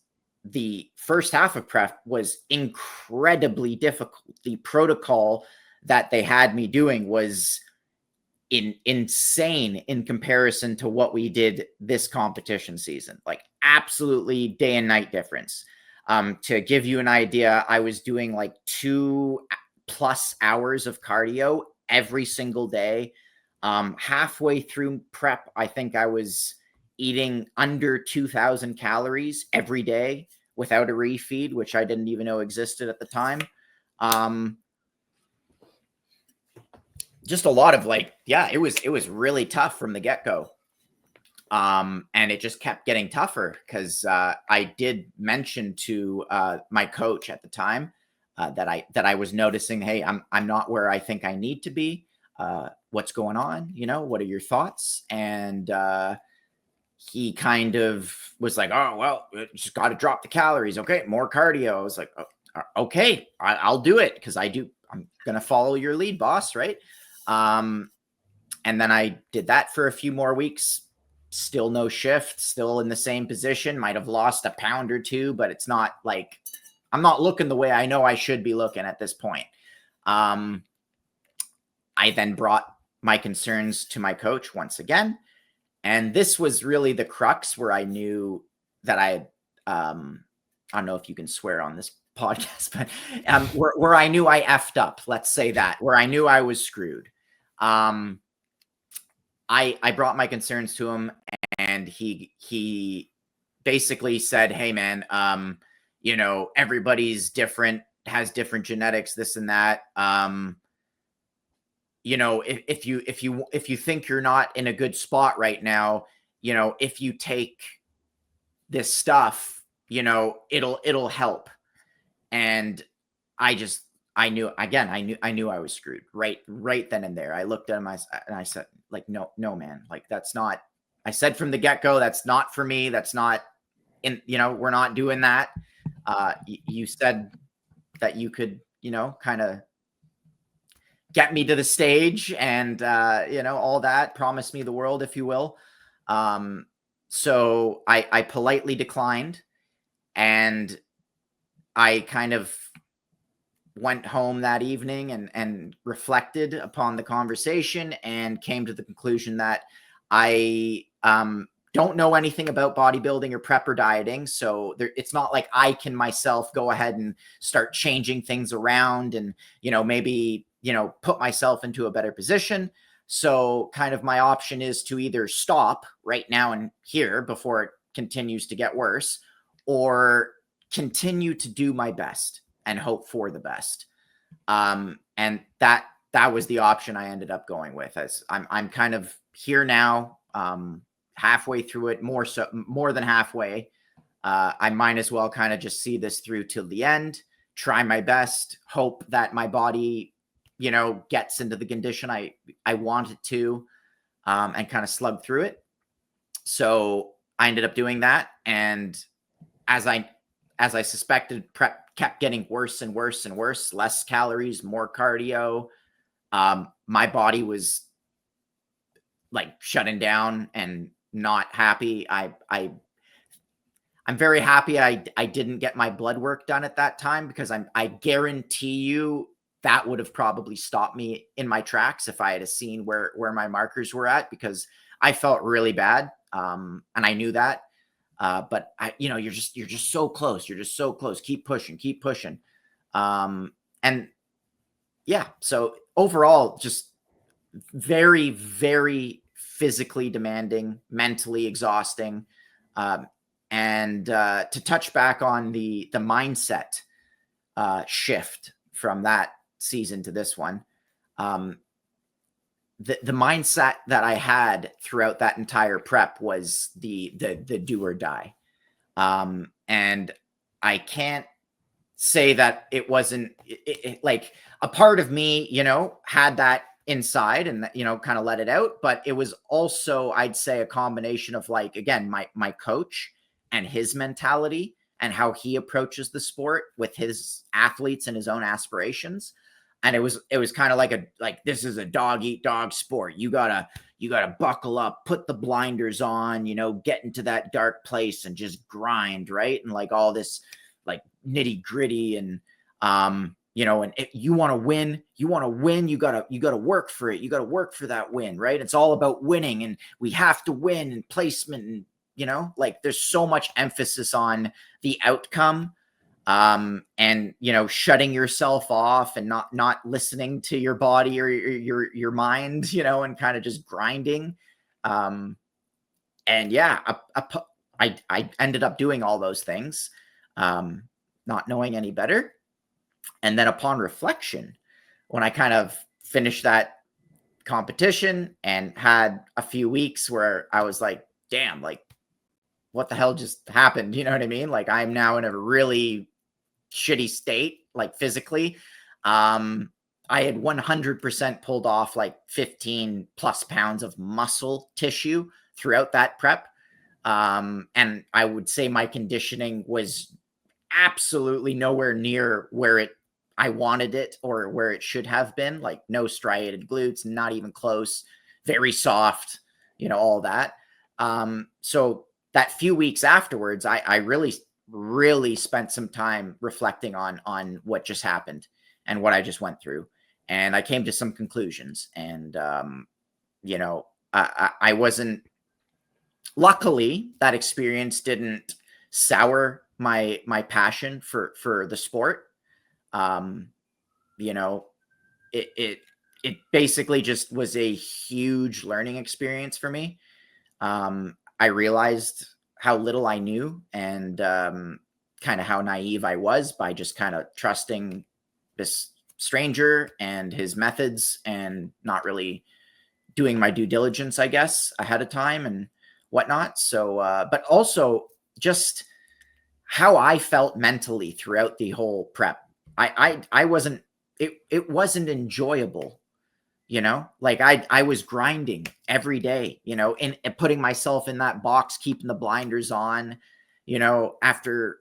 the first half of prep was incredibly difficult. The protocol that they had me doing was insane in comparison to what we did this competition season. Like, absolutely day and night difference. To give you an idea, I was doing like 2+ hours of cardio every single day. Halfway through prep, I think I was eating under 2,000 calories every day without a refeed, which I didn't even know existed at the time. Just a lot of, like, yeah, it was really tough from the get-go. And it just kept getting tougher, because I did mention to my coach at the time that I was noticing, hey, I'm not where I think I need to be. What's going on? You know, what are your thoughts? And he kind of was like, oh, well, just got to drop the calories. Okay, more cardio. I was like, oh, okay, I'll do it, because I'm going to follow your lead, boss, right? And then I did that for a few more weeks. Still no shift, still in the same position. Might have lost a pound or two, but it's not like I'm not looking the way I know I should be looking at this point. I then brought my concerns to my coach once again. And this was really the crux where I knew that I don't know if you can swear on this podcast, but where I knew I effed up, let's say that, where I knew I was screwed. I brought my concerns to him, and he basically said, "Hey man, everybody's different, has different genetics, this and that. If you think you're not in a good spot right now, if you take this stuff, it'll help." And I knew I was screwed right then and there. I looked at him and I said, like, no, man, like that's not, I said from the get-go, that's not for me. That's not we're not doing that. You said that you could, kind of get me to the stage and, all that, promise me the world, if you will. So I politely declined, and I kind of went home that evening and reflected upon the conversation and came to the conclusion that I don't know anything about bodybuilding or prep or dieting. So it's not like I can myself go ahead and start changing things around and, maybe, put myself into a better position. So kind of my option is to either stop right now and here before it continues to get worse, or continue to do my best and hope for the best. And that was the option I ended up going with. As I'm kind of here now, halfway through it, more than halfway. I might as well kind of just see this through till the end, try my best, hope that my body, gets into the condition I want it to, and kind of slug through it. So I ended up doing that. And as I suspected, prep kept getting worse and worse and worse, less calories, more cardio. My body was like shutting down and not happy. I'm very happy I didn't get my blood work done at that time, because I guarantee you that would have probably stopped me in my tracks if I had seen where my markers were at, because I felt really bad. And I knew that. But you're just so close. You're just so close. Keep pushing. And yeah, so overall, just very, very physically demanding, mentally exhausting. And to touch back on the mindset shift from that season to this one, the mindset that I had throughout that entire prep was the do or die. And I can't say that it wasn't like a part of me, had that inside and, kind of let it out. But it was also, I'd say, a combination of, like, again, my coach and his mentality and how he approaches the sport with his athletes and his own aspirations. And it was kind of like this is a dog eat dog sport. You gotta buckle up, put the blinders on, get into that dark place and just grind, right? And like all this like nitty gritty and and if you want to win, you gotta work for it. You gotta work for that win, right? It's all about winning, and we have to win and placement, and like there's so much emphasis on the outcome. And shutting yourself off and not listening to your body or your mind, and kind of just grinding. And yeah, I ended up doing all those things, not knowing any better. And then upon reflection, when I kind of finished that competition and had a few weeks where I was like, damn, like what the hell just happened? You know what I mean? Like I'm now in a really shitty state, like physically. I had 100% pulled off like 15 plus pounds of muscle tissue throughout that prep. And I would say my conditioning was absolutely nowhere near where I wanted it or where it should have been. Like no striated glutes, not even close. very soft, all that. So that few weeks afterwards, I really spent some time reflecting on what just happened and what I just went through. And I came to some conclusions. And, I wasn't, luckily, that experience didn't sour my passion for the sport. Um, you know, it basically just was a huge learning experience for me. I realized how little I knew, and kind of how naive I was by just kind of trusting this stranger and his methods and not really doing my due diligence, I guess, ahead of time and whatnot. So, but also just how I felt mentally throughout the whole prep. I wasn't, it wasn't enjoyable, like I was grinding every day, and putting myself in that box, keeping the blinders on, after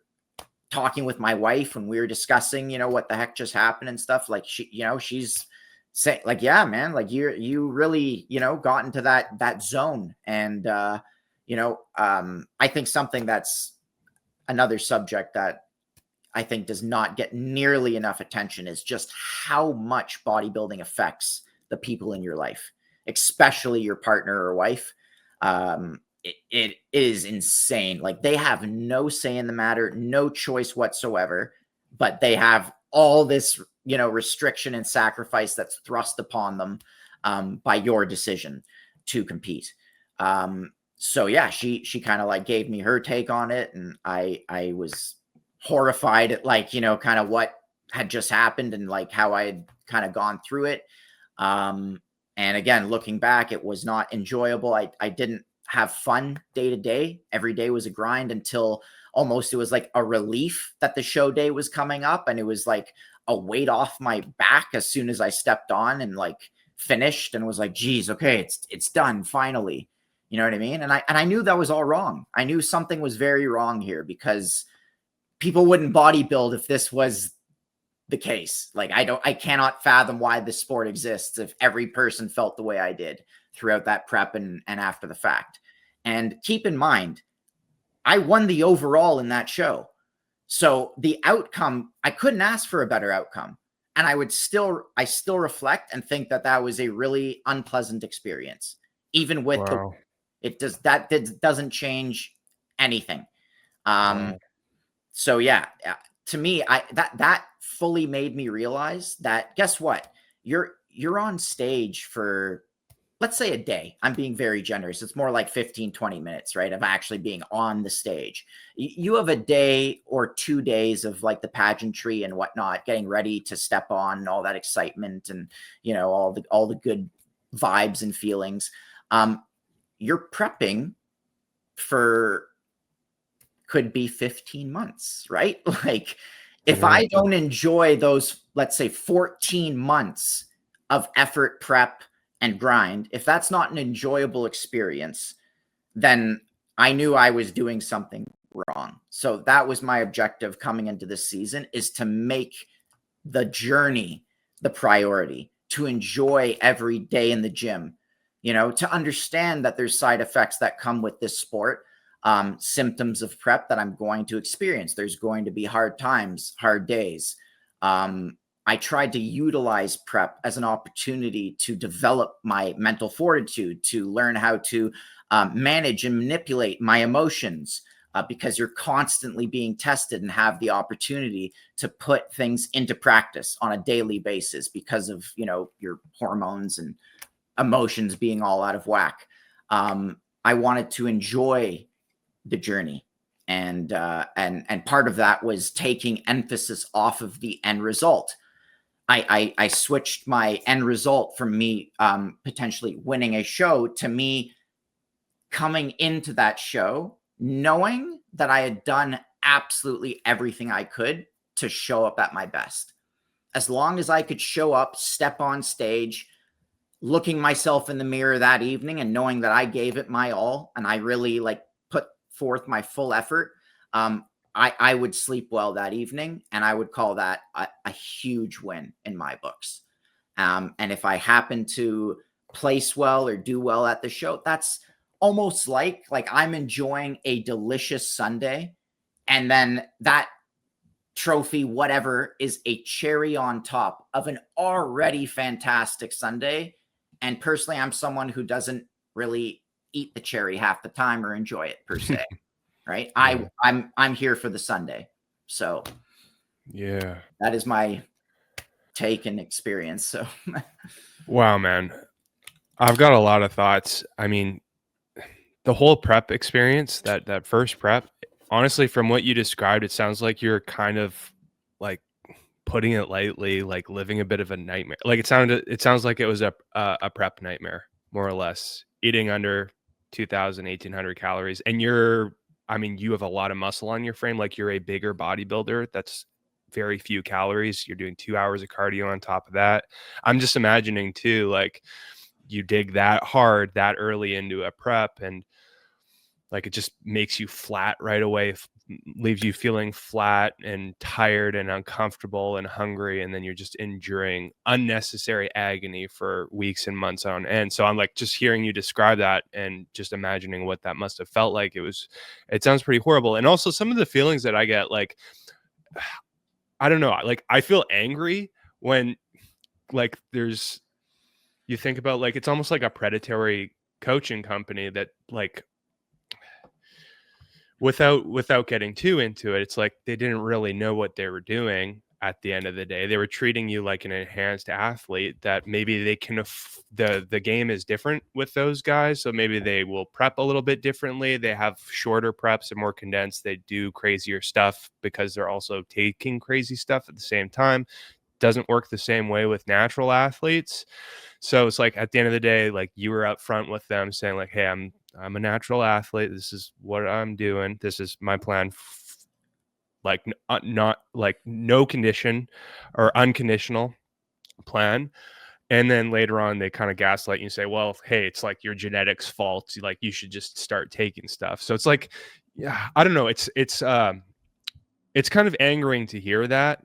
talking with my wife when we were discussing, what the heck just happened and stuff. Like she's saying, like, yeah, man, like you really, got into that zone. And I think something that's another subject that I think does not get nearly enough attention is just how much bodybuilding affects the people in your life, especially your partner or wife. It is insane. Like, they have no say in the matter, no choice whatsoever, but they have all this, restriction and sacrifice that's thrust upon them by your decision to compete. So yeah, she kind of like gave me her take on it, and I was horrified at, like, kind of what had just happened and like how I had kind of gone through it. And again, looking back, it was not enjoyable. I didn't have fun day to day. Every day was a grind until almost it was like a relief that the show day was coming up, and it was like a weight off my back as soon as I stepped on and like finished and was like, geez, okay, it's done finally. You know what I mean? And I knew that was all wrong. I knew something was very wrong here, because people wouldn't bodybuild if this was the case. Like, I cannot fathom why this sport exists if every person felt the way I did throughout that prep and after the fact. And keep in mind, I won the overall in that show. So the outcome, I couldn't ask for a better outcome. And I still reflect and think that that was a really unpleasant experience, even with Wow. doesn't change anything. Wow. So yeah, to me, that fully made me realize that, guess what? You're on stage for, let's say, a day. I'm being very generous. It's more like 15, 20 minutes, right? Of actually being on the stage. You have a day or 2 days of like the pageantry and whatnot, getting ready to step on and all that excitement and, all the good vibes and feelings. You're prepping for, could be 15 months, right? Like, if I don't enjoy those, let's say 14 months of effort, prep, and grind, if that's not an enjoyable experience, then I knew I was doing something wrong. So that was my objective coming into this season, is to make the journey the priority, to enjoy every day in the gym, to understand that there's side effects that come with this sport, symptoms of prep that I'm going to experience. There's going to be hard times, hard days. I tried to utilize prep as an opportunity to develop my mental fortitude, to learn how to manage and manipulate my emotions, because you're constantly being tested and have the opportunity to put things into practice on a daily basis because of, your hormones and emotions being all out of whack. I wanted to enjoy the journey, and part of that was taking emphasis off of the end result. I switched my end result from me potentially winning a show to me coming into that show knowing that I had done absolutely everything I could to show up at my best. As long as I could show up, step on stage, looking myself in the mirror that evening and knowing that I gave it my all and I really like put forth my full effort, I would sleep well that evening, and I would call that a huge win in my books. And if I happen to place well or do well at the show, that's almost like I'm enjoying a delicious sundae, and then that trophy, whatever, is a cherry on top of an already fantastic sundae. And personally, I'm someone who doesn't really eat the cherry half the time or enjoy it per se. Right. Yeah. I'm here for the sundae. So Yeah. that is my take and experience. So Wow, man. I've got a lot of thoughts. I mean, the whole prep experience, that first prep, honestly, from what you described, it sounds like you're kind of like putting it lightly, like living a bit of a nightmare. Like it sounds like it was a prep nightmare, more or less. Eating under 2,000, 1,800 calories, and I mean, you have a lot of muscle on your frame. Like you're a bigger bodybuilder. That's very few calories. You're doing 2 hours of cardio on top of that. I'm just imagining too, like you dig that hard that early into a prep, and like it just makes you flat right away, leaves you feeling flat and tired and uncomfortable and hungry, and then you're just enduring unnecessary agony for weeks and months on end. So I'm like, just hearing you describe that and just imagining what that must have felt like, it sounds pretty horrible. And also some of the feelings that I get, like, I don't know, like I feel angry when, like, you think about, like, it's almost like a predatory coaching company that, like, without getting too into it, it's like they didn't really know what they were doing at the end of the day. They were treating you like an enhanced athlete that maybe they can the game is different with those guys, so maybe they will prep a little bit differently. They have shorter preps and more condensed. They do crazier stuff because they're also taking crazy stuff at the same time. Doesn't work the same way with natural athletes. So it's like at the end of the day, like you were up front with them saying like, hey, I'm a natural athlete. This is what I'm doing. This is my plan. Like not like no condition or unconditional plan. And then later on, they kind of gaslight you and say, well, hey, it's like your genetics fault. Like you should just start taking stuff. So it's like, yeah, I don't know. It's kind of angering to hear that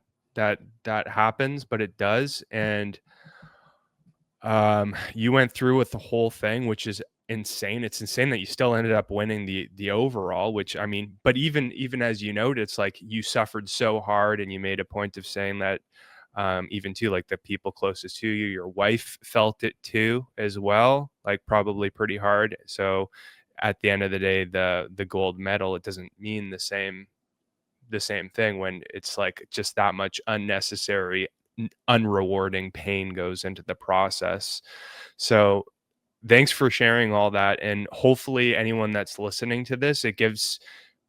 happens, but it does. And you went through with the whole thing, which is insane. It's insane that you still ended up winning the overall, which, I mean, but even as you noted, it's like you suffered so hard, and you made a point of saying that, even too, like the people closest to you, your wife felt it too as well, like probably pretty hard. So at the end of the day, the gold medal, it doesn't mean the same thing when it's like just that much unnecessary, unrewarding pain goes into the process. So thanks for sharing all that. And hopefully anyone that's listening to this, it gives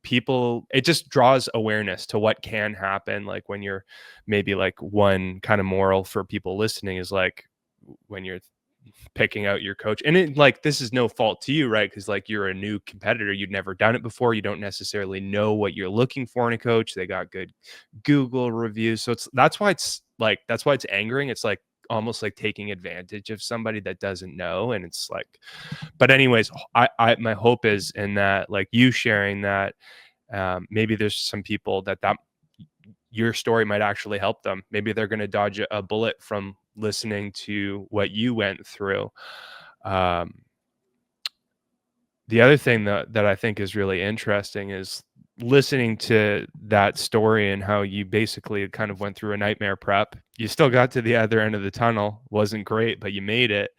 people, it just draws awareness to what can happen. Like when you're maybe, like, one kind of moral for people listening is like when you're picking out your coach, and it, like, this is no fault to you, right? Because like you're a new competitor, you've never done it before, you don't necessarily know what you're looking for in a coach. They got good Google reviews, so that's why it's angering. It's like almost like taking advantage of somebody that doesn't know. And it's like, but anyways, I my hope is in that, like, you sharing that, maybe there's some people that your story might actually help them. Maybe they're going to dodge a bullet from listening to what you went through. Um, the other thing that I think is really interesting is listening to that story and how you basically kind of went through a nightmare prep. You still got to the other end of the tunnel. Wasn't great, but you made it.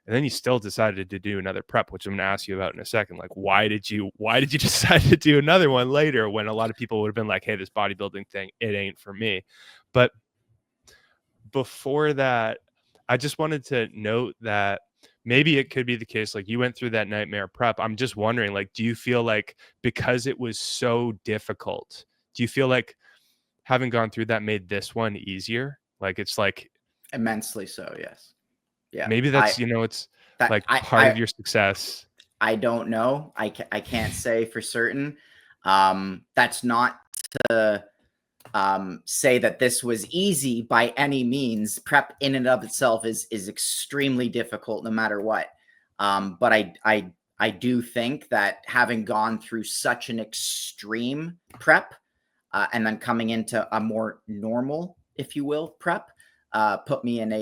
And then you still decided to do another prep, which I'm going to ask you about in a second. Like, why did you decide to do another one later when a lot of people would have been like, hey, this bodybuilding thing, it ain't for me. But before that, I just wanted to note that maybe it could be the case, like, you went through that nightmare prep. I'm just wondering, like, do you feel like because it was so difficult, do you feel like having gone through that made this one easier? Like, it's like immensely so. Yes. Yeah. maybe that's, it's That like part of your success. I don't know. I can't say for certain. That's not to say that this was easy by any means. Prep in and of itself is extremely difficult no matter what. But I do think that having gone through such an extreme prep, and then coming into a more normal, if you will, prep, put me in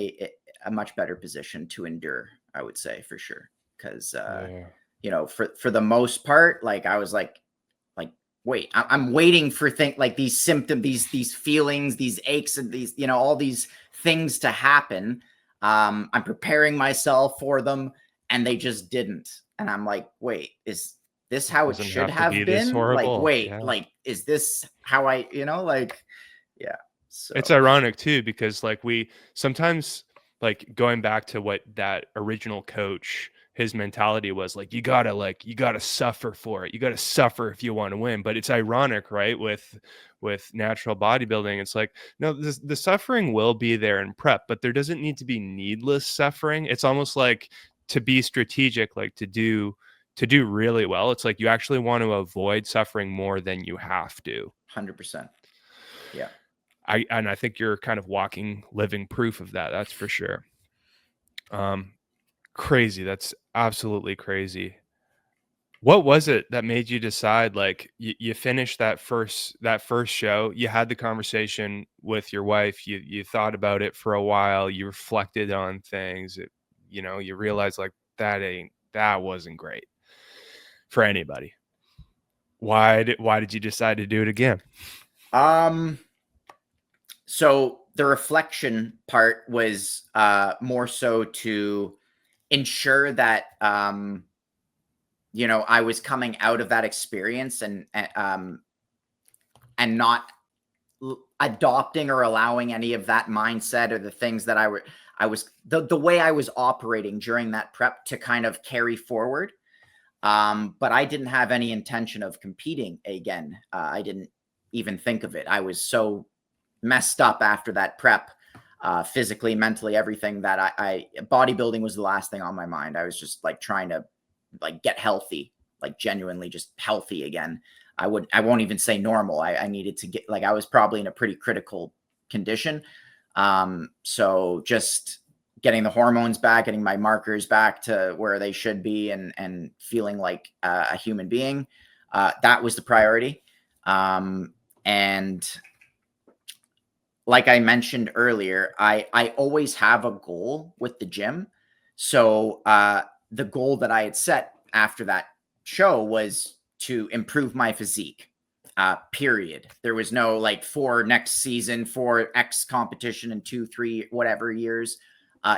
a much better position to endure, I would say, for sure. Because Yeah. for the most part, like I was like, wait, I'm waiting for like these symptoms, these feelings, these aches, and these, all these things to happen. I'm preparing myself for them, and they just didn't. And I'm like, wait, is this how it Doesn't should have to be have this been? Like, horrible. wait, Yeah. like, is this how I, like, yeah. It's So ironic too, because like we sometimes, like going back to what that original coach, his mentality was like, you gotta suffer for it. You gotta suffer if you want to win. But it's ironic, right? With natural bodybuilding, it's like, no, the suffering will be there in prep, but there doesn't need to be needless suffering. It's almost like, to be strategic, like to do really well, it's like you actually want to avoid suffering more than you have to. 100%. Yeah. I think you're kind of walking, living proof of that. That's for sure. Um, Crazy. That's absolutely crazy. What was it that made you decide, like, you finished that first show, you had the conversation with your wife, you thought about it for a while, you reflected on things, you realized like that wasn't great for anybody. Why did you decide to do it again? Um, so the reflection part was more so to ensure that I was coming out of that experience and not adopting or allowing any of that mindset or the things that I was the way I was operating during that prep to kind of carry forward. But I didn't have any intention of competing again. I didn't even think of it. I was so messed up after that prep, physically, mentally, everything, that I bodybuilding was the last thing on my mind. I was just like trying to like get healthy, like genuinely just healthy again. I won't even say normal. I needed to get, like, I was probably in a pretty critical condition. So just getting the hormones back, getting my markers back to where they should be, and feeling like a human being. That was the priority. And like I mentioned earlier, I always have a goal with the gym. So the goal that I had set after that show was to improve my physique. Period. There was no like for next season, for X competition in 2, 3, whatever years.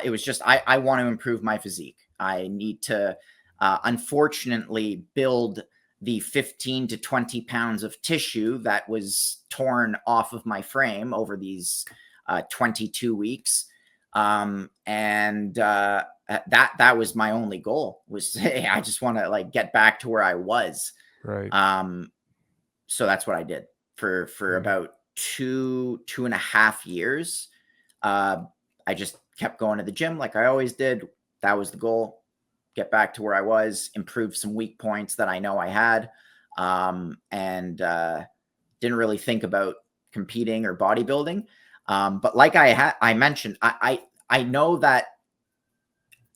It was just I want to improve my physique. I need to, unfortunately, build the 15 to 20 pounds of tissue that was torn off of my frame over these 22 weeks. And that was my only goal, was, hey, I just want to like get back to where I was. Right. So that's what I did for Yeah. about 2.5 years. I just kept going to the gym like I always did. That was the goal. Get back to where I was, improve some weak points that I know I had, and didn't really think about competing or bodybuilding. But like I mentioned, I know that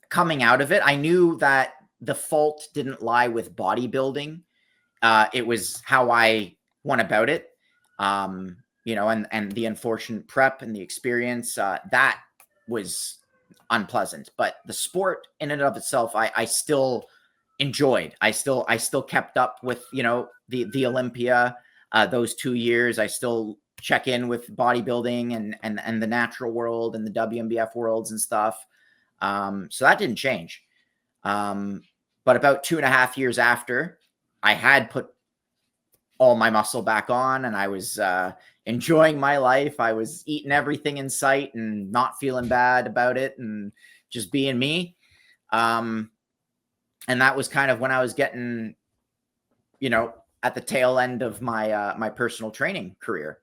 coming out of it, I knew that the fault didn't lie with bodybuilding. It was how I went about it, and the unfortunate prep and the experience that was unpleasant. But the sport in and of itself, I still enjoyed. I still kept up with the Olympia. Those 2 years, I still check in with bodybuilding and the natural world and the WMBF worlds and stuff. So that didn't change. But about 2.5 years after, I had put all my muscle back on, and I was enjoying my life. I was eating everything in sight and not feeling bad about it, and just being me. And that was kind of when I was getting, at the tail end of my personal training career.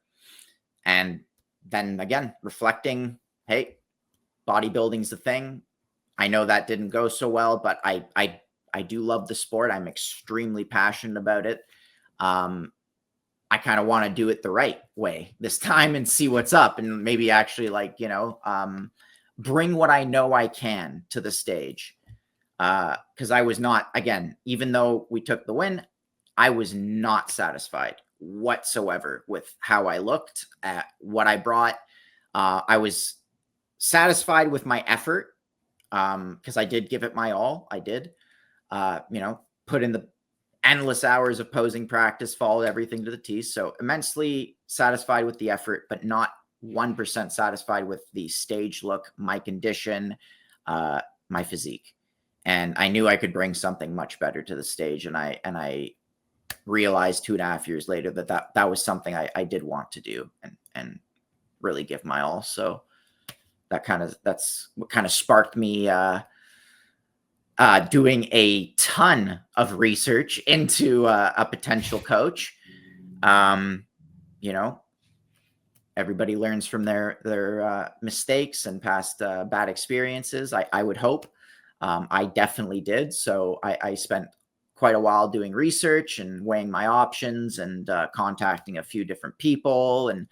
And then again, reflecting, hey, bodybuilding's the thing. I know that didn't go so well, but I do love the sport. I'm extremely passionate about it. I kind of want to do it the right way this time and see what's up, and maybe actually bring what I know I can to the stage. Because I was not, again, even though we took the win, I was not satisfied whatsoever with how I looked, at what I brought. I was satisfied with my effort, because I did give it my all. I did, put in the endless hours of posing practice, followed everything to the T. So immensely satisfied with the effort, but not 1% satisfied with the stage look, my condition, my physique. And I knew I could bring something much better to the stage. And I realized 2.5 years later that was something I did want to do and really give my all. So that's what kind of sparked me doing a ton of research into a potential coach. Everybody learns from their mistakes and past bad experiences. I would hope. I definitely did. So I spent quite a while doing research and weighing my options and contacting a few different people and,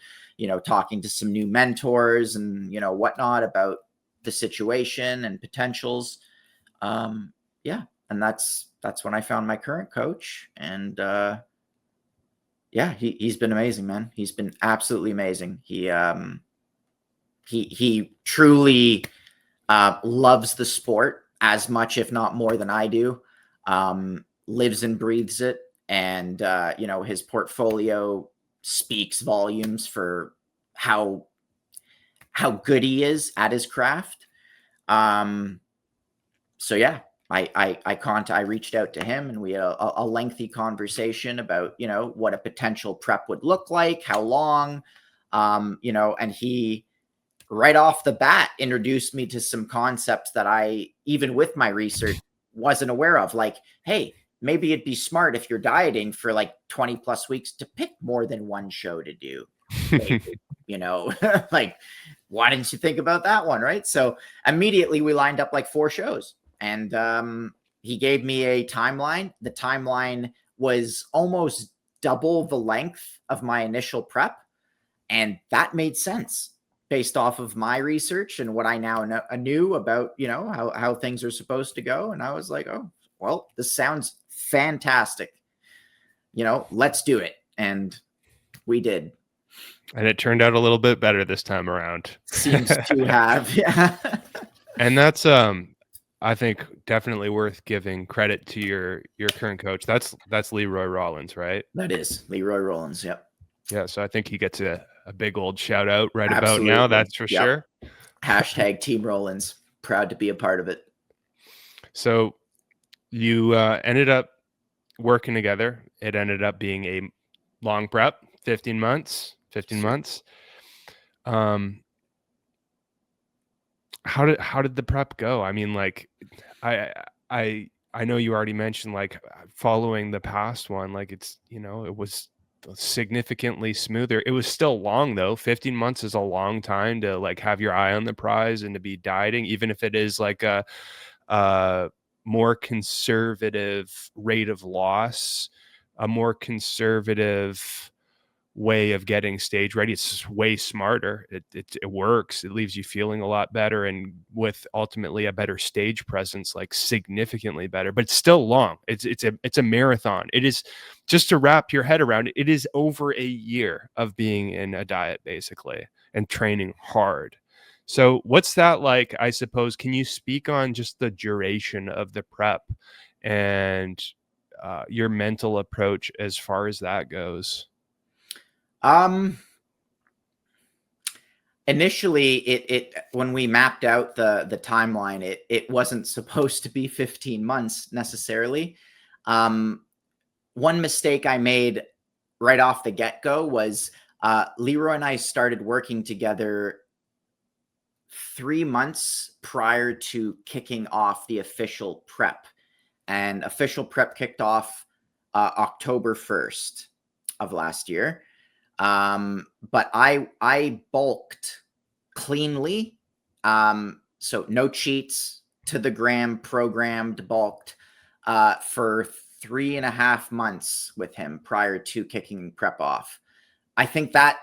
talking to some new mentors and, whatnot about the situation and potentials. And that's when I found my current coach. And he's been amazing, man. He's been absolutely amazing. He truly loves the sport as much, if not more than I do. Lives and breathes it. And, his portfolio speaks volumes for how good he is at his craft. So yeah, I reached out to him and we had a lengthy conversation about, what a potential prep would look like, how long, and he right off the bat introduced me to some concepts that I, even with my research, wasn't aware of. Like, hey, maybe it'd be smart if you're dieting for like 20 plus weeks to pick more than one show to do. Maybe, like, why didn't you think about that one? Right. So immediately we lined up like 4 shows and he gave me a timeline. The timeline was almost double the length of my initial prep. And that made sense based off of my research and what I now knew about, how things are supposed to go. And I was like, oh, well, this sounds fantastic. Let's do it. And we did. And it turned out a little bit better this time around. Seems to have. Yeah. And that's I think definitely worth giving credit to your current coach. That's Leroy Rollins, right? That is Leroy Rollins. Yep. Yeah. So I think he gets a big old shout out right Absolutely. about now. That's for sure. Hashtag Team Rollins. Proud to be a part of it. So you ended up working together. It ended up being a long prep, 15 months. How did the prep go? I mean, like, I know you already mentioned, like, following the past one, like, it's, it was significantly smoother. It was still long though. 15 months is a long time to like have your eye on the prize and to be dieting, even if it is like a more conservative rate of loss, a more conservative way of getting stage ready. It's just way smarter. It works. It leaves you feeling a lot better and with ultimately a better stage presence, like significantly better, but it's still long. It's a marathon. It is, just to wrap your head around it, it is over a year of being in a diet basically and training hard. So what's that like? I suppose, can you speak on just the duration of the prep and your mental approach as far as that goes? Initially it when we mapped out the timeline, it wasn't supposed to be 15 months necessarily. One mistake I made right off the get-go was Leroy and I started working together 3 months prior to kicking off the official prep. And official prep kicked off October 1st of last year. But I bulked cleanly. So no cheats, to the gram, programmed, bulked for 3.5 months with him prior to kicking prep off. I think that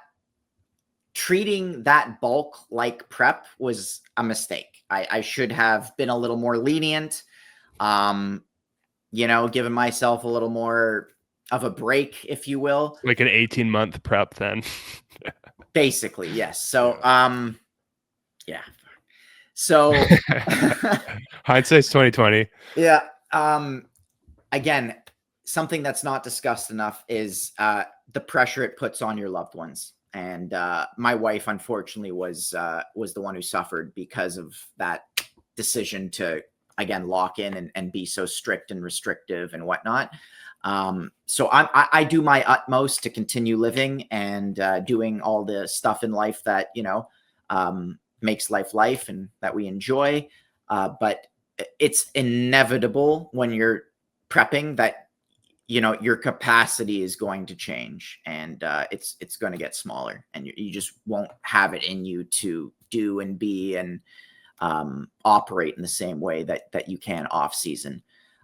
treating that bulk like prep was a mistake. I should have been a little more lenient, giving myself a little more of a break, if you will. Like an 18-month prep then. Basically, yes. So, yeah, So Hindsight's 2020. yeah, again, something that's not discussed enough is the pressure it puts on your loved ones. And my wife, unfortunately, was the one who suffered because of that decision to, again, lock in and be so strict and restrictive and whatnot. So I do my utmost to continue living and doing all the stuff in life that, makes life and that we enjoy. But it's inevitable when you're prepping that, your capacity is going to change, and it's going to get smaller, and you just won't have it in you to do and be and operate in the same way that you can off season.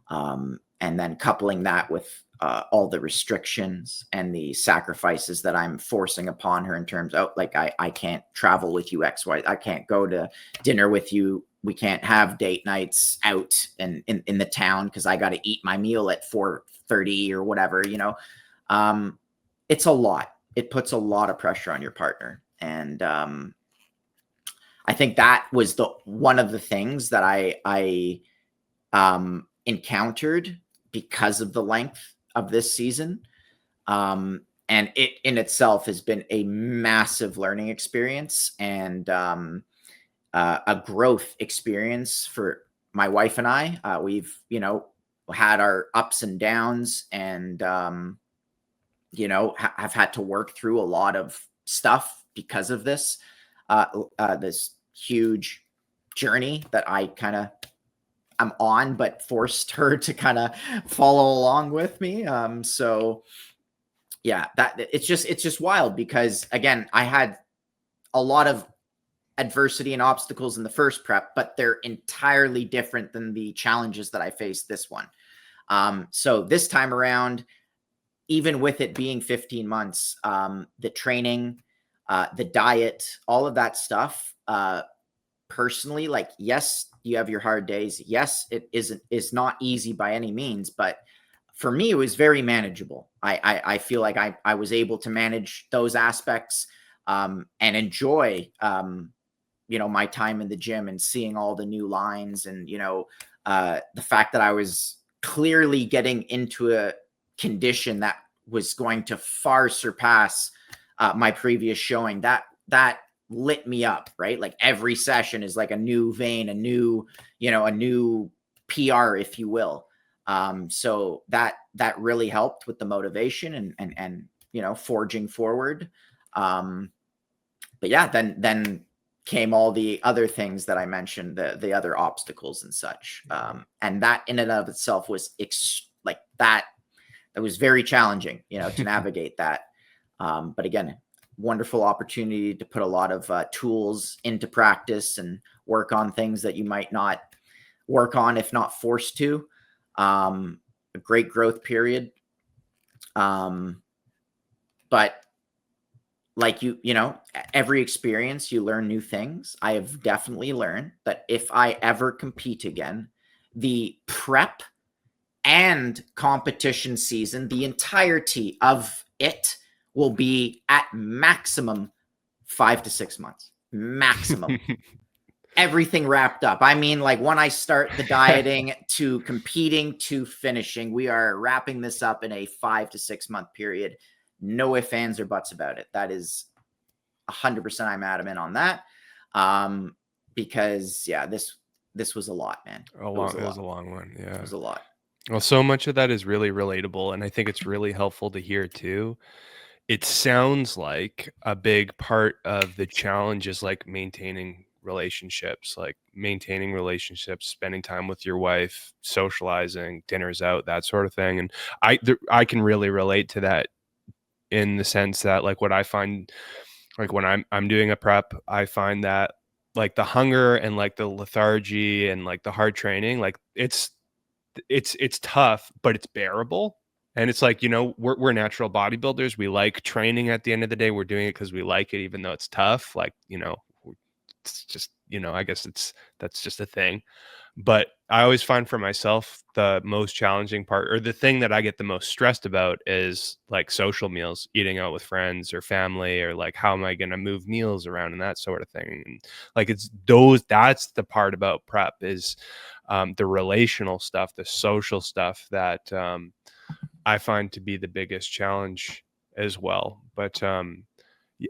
And then coupling that with all the restrictions and the sacrifices that I'm forcing upon her in terms of, like, I can't travel with you, XY. I can't go to dinner with you. We can't have date nights out in the town because I got to eat my meal at 4:30 or whatever, it's a lot. It puts a lot of pressure on your partner. And I think that was one of the things that I encountered because of the length of this season. And it in itself has been a massive learning experience and a growth experience for my wife and I. We've, had our ups and downs and, have had to work through a lot of stuff because of this, this huge journey that I I'm on, but forced her to kind of follow along with me. So yeah, it's just wild because, again, I had a lot of adversity and obstacles in the first prep, but they're entirely different than the challenges that I faced this one. So this time around, even with it being 15 months, the training, the diet, all of that stuff, personally, like, yes, you have your hard days. Yes, it is not easy by any means, but for me, it was very manageable. I feel like I was able to manage those aspects and enjoy, my time in the gym and seeing all the new lines and, the fact that I was clearly getting into a condition that was going to far surpass my previous showing. That lit me up, right? Like every session is like a new vein, a new PR, if you will. So that really helped with the motivation and forging forward. But yeah, then came all the other things that I mentioned, the other obstacles and such. And that in and of itself was that was very challenging, to navigate that. But again, wonderful opportunity to put a lot of tools into practice and work on things that you might not work on if not forced to. A great growth period. But like every experience, you learn new things. I have definitely learned that if I ever compete again, the prep and competition season, the entirety of it will be at maximum 5 to 6 months, maximum. Everything wrapped up. I mean, like when I start the dieting to competing to finishing, we are wrapping this up in a 5 to 6 month period. No ifs, ands, or buts about it. That is 100%. I'm adamant on that. Because yeah, this was a lot, man. It was a long one. Yeah. It was a lot. Well, so much of that is really relatable, and I think it's really helpful to hear too. It sounds like a big part of the challenge is like maintaining relationships, spending time with your wife, socializing, dinners out, that sort of thing. And I can really relate to that in the sense that, like, what I find, like when I'm doing a prep, I find that like the hunger and like the lethargy and like the hard training, like it's tough, but it's bearable. And it's like, we're natural bodybuilders. We like training at the end of the day. We're doing it because we like it, even though it's tough. Like, it's just I guess that's just a thing. But I always find for myself the most challenging part, or the thing that I get the most stressed about, is like social meals, eating out with friends or family, or like how am I going to move meals around and that sort of thing. And like that's the part about prep is the relational stuff, the social stuff that I find to be the biggest challenge as well. But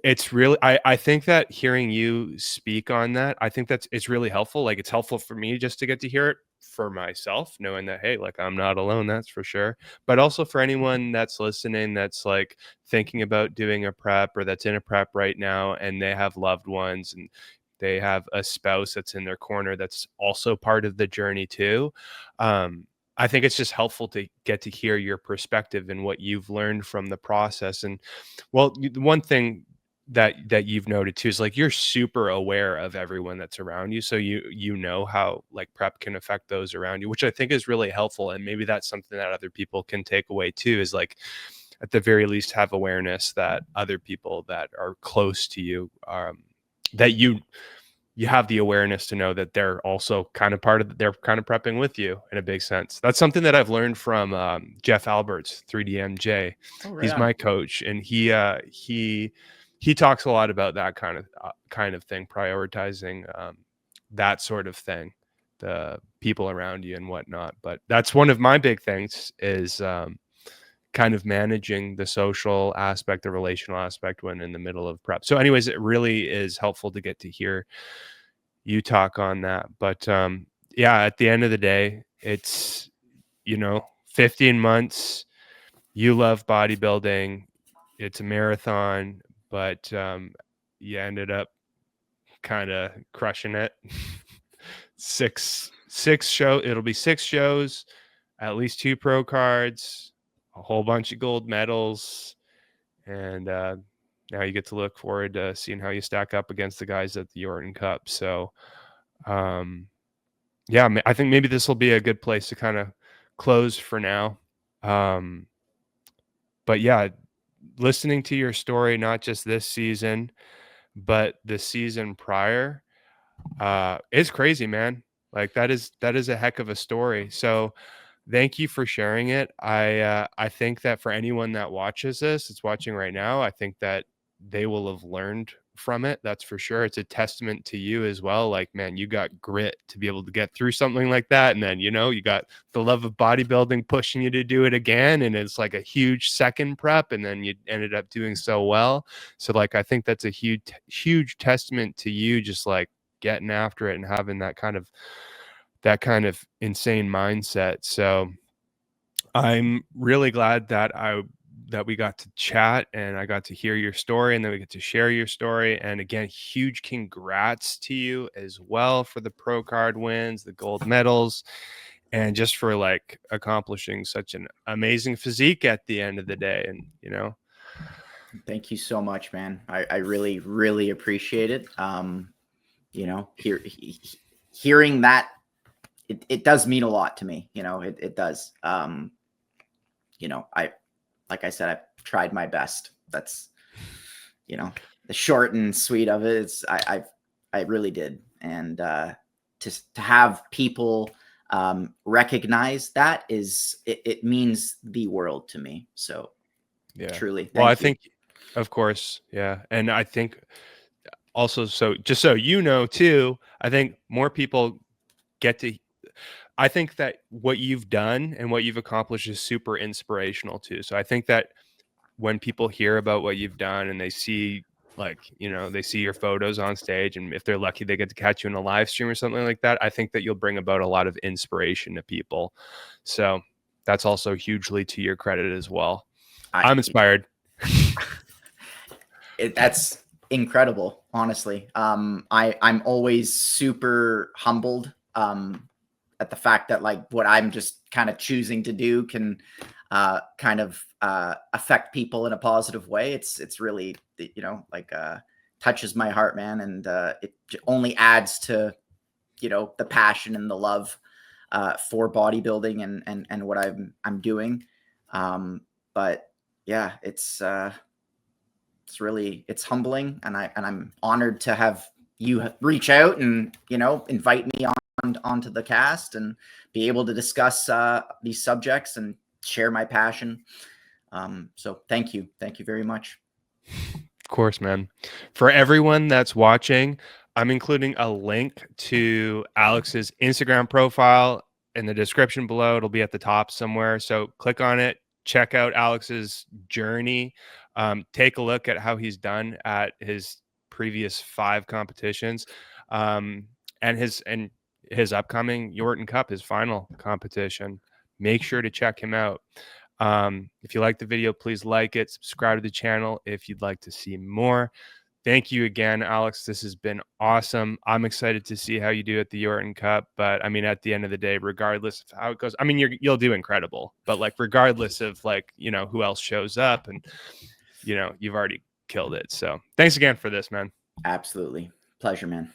it's really, I think that hearing you speak on that, I think it's really helpful. Like it's helpful for me just to get to hear it for myself, knowing that, hey, like I'm not alone, that's for sure. But also for anyone that's listening, that's like thinking about doing a prep, or that's in a prep right now, and they have loved ones, and they have a spouse that's in their corner that's also part of the journey too. I think it's just helpful to get to hear your perspective and what you've learned from the process. And well, the one thing that you've noted too is like you're super aware of everyone that's around you, so you know how like prep can affect those around you, which I think is really helpful. And maybe that's something that other people can take away too, is like at the very least have awareness that other people that are close to you, that you have the awareness to know that they're also kind of they're kind of prepping with you in a big sense. That's something that I've learned from Jeff Alberts, 3DMJ. Oh, right He's on. my coach, and he talks a lot about that kind of thing, prioritizing that sort of thing, the people around you and whatnot. But that's one of my big things is kind of managing the social aspect, the relational aspect when in the middle of prep. So anyways, it really is helpful to get to hear you talk on that. But yeah, at the end of the day, it's 15 months. You love bodybuilding. It's a marathon, but you ended up kind of crushing it. Six show. It'll be 6 shows, at least 2 pro cards, a whole bunch of gold medals, and now you get to look forward to seeing how you stack up against the guys at the Yorton Cup. So, yeah, I think maybe this will be a good place to kind of close for now. But yeah, listening to your story, not just this season, but the season prior, is crazy, man. Like that is a heck of a story. So thank you for sharing it. I think that for anyone that watches this, it's watching right now, I think that they will have learned from it. That's for sure. It's a testament to you as well. Like, man, you got grit to be able to get through something like that. And then, you got the love of bodybuilding pushing you to do it again. And it's like a huge second prep. And then you ended up doing so well. So like, I think that's a huge testament to you, just like getting after it and having that kind of insane mindset. So I'm really glad that we got to chat and I got to hear your story, and then we get to share your story. And again, huge congrats to you as well for the pro card wins, the gold medals, and just for like accomplishing such an amazing physique at the end of the day. And Thank you so much, man. I really, really appreciate it. Hearing that, it does mean a lot to me. It does. Like I said, I've tried my best. That's, the short and sweet of it. I really did. And to have people recognize that it means the world to me. So yeah. truly, Well, I thank you. think, of course, yeah. And I think also, so just so you know too, I think more people get to I think that what you've done and what you've accomplished is super inspirational too. So I think that when people hear about what you've done and they see like, they see your photos on stage, and if they're lucky they get to catch you in a live stream or something like that, I think that you'll bring about a lot of inspiration to people. So that's also hugely to your credit as well. I'm inspired. That's incredible, honestly. I'm always super humbled at the fact that like what I'm just kind of choosing to do can kind of affect people in a positive way. It's really touches my heart, man, and it only adds to the passion and the love for bodybuilding and what I'm doing. But yeah, it's humbling, and I'm honored to have you reach out and, invite me onto the cast and be able to discuss these subjects and share my passion. So thank you very much. Of course, man. For everyone that's watching, I'm including a link to Alex's Instagram profile in the description below. It'll be at the top somewhere. So click on it, check out Alex's journey. Take a look at how he's done at his previous 5 competitions, and his upcoming Yorton Cup, his final competition. Make sure to check him out. If you like the video, please like it, subscribe to the channel if you'd like to see more. Thank you again, Alex. This has been awesome. I'm excited to see how you do at the Yorton Cup. But I mean, at the end of the day, regardless of how it goes, I mean, you'll do incredible. But like, regardless of like, who else shows up, and you've already killed it. So thanks again for this, man. Absolutely. Pleasure, man.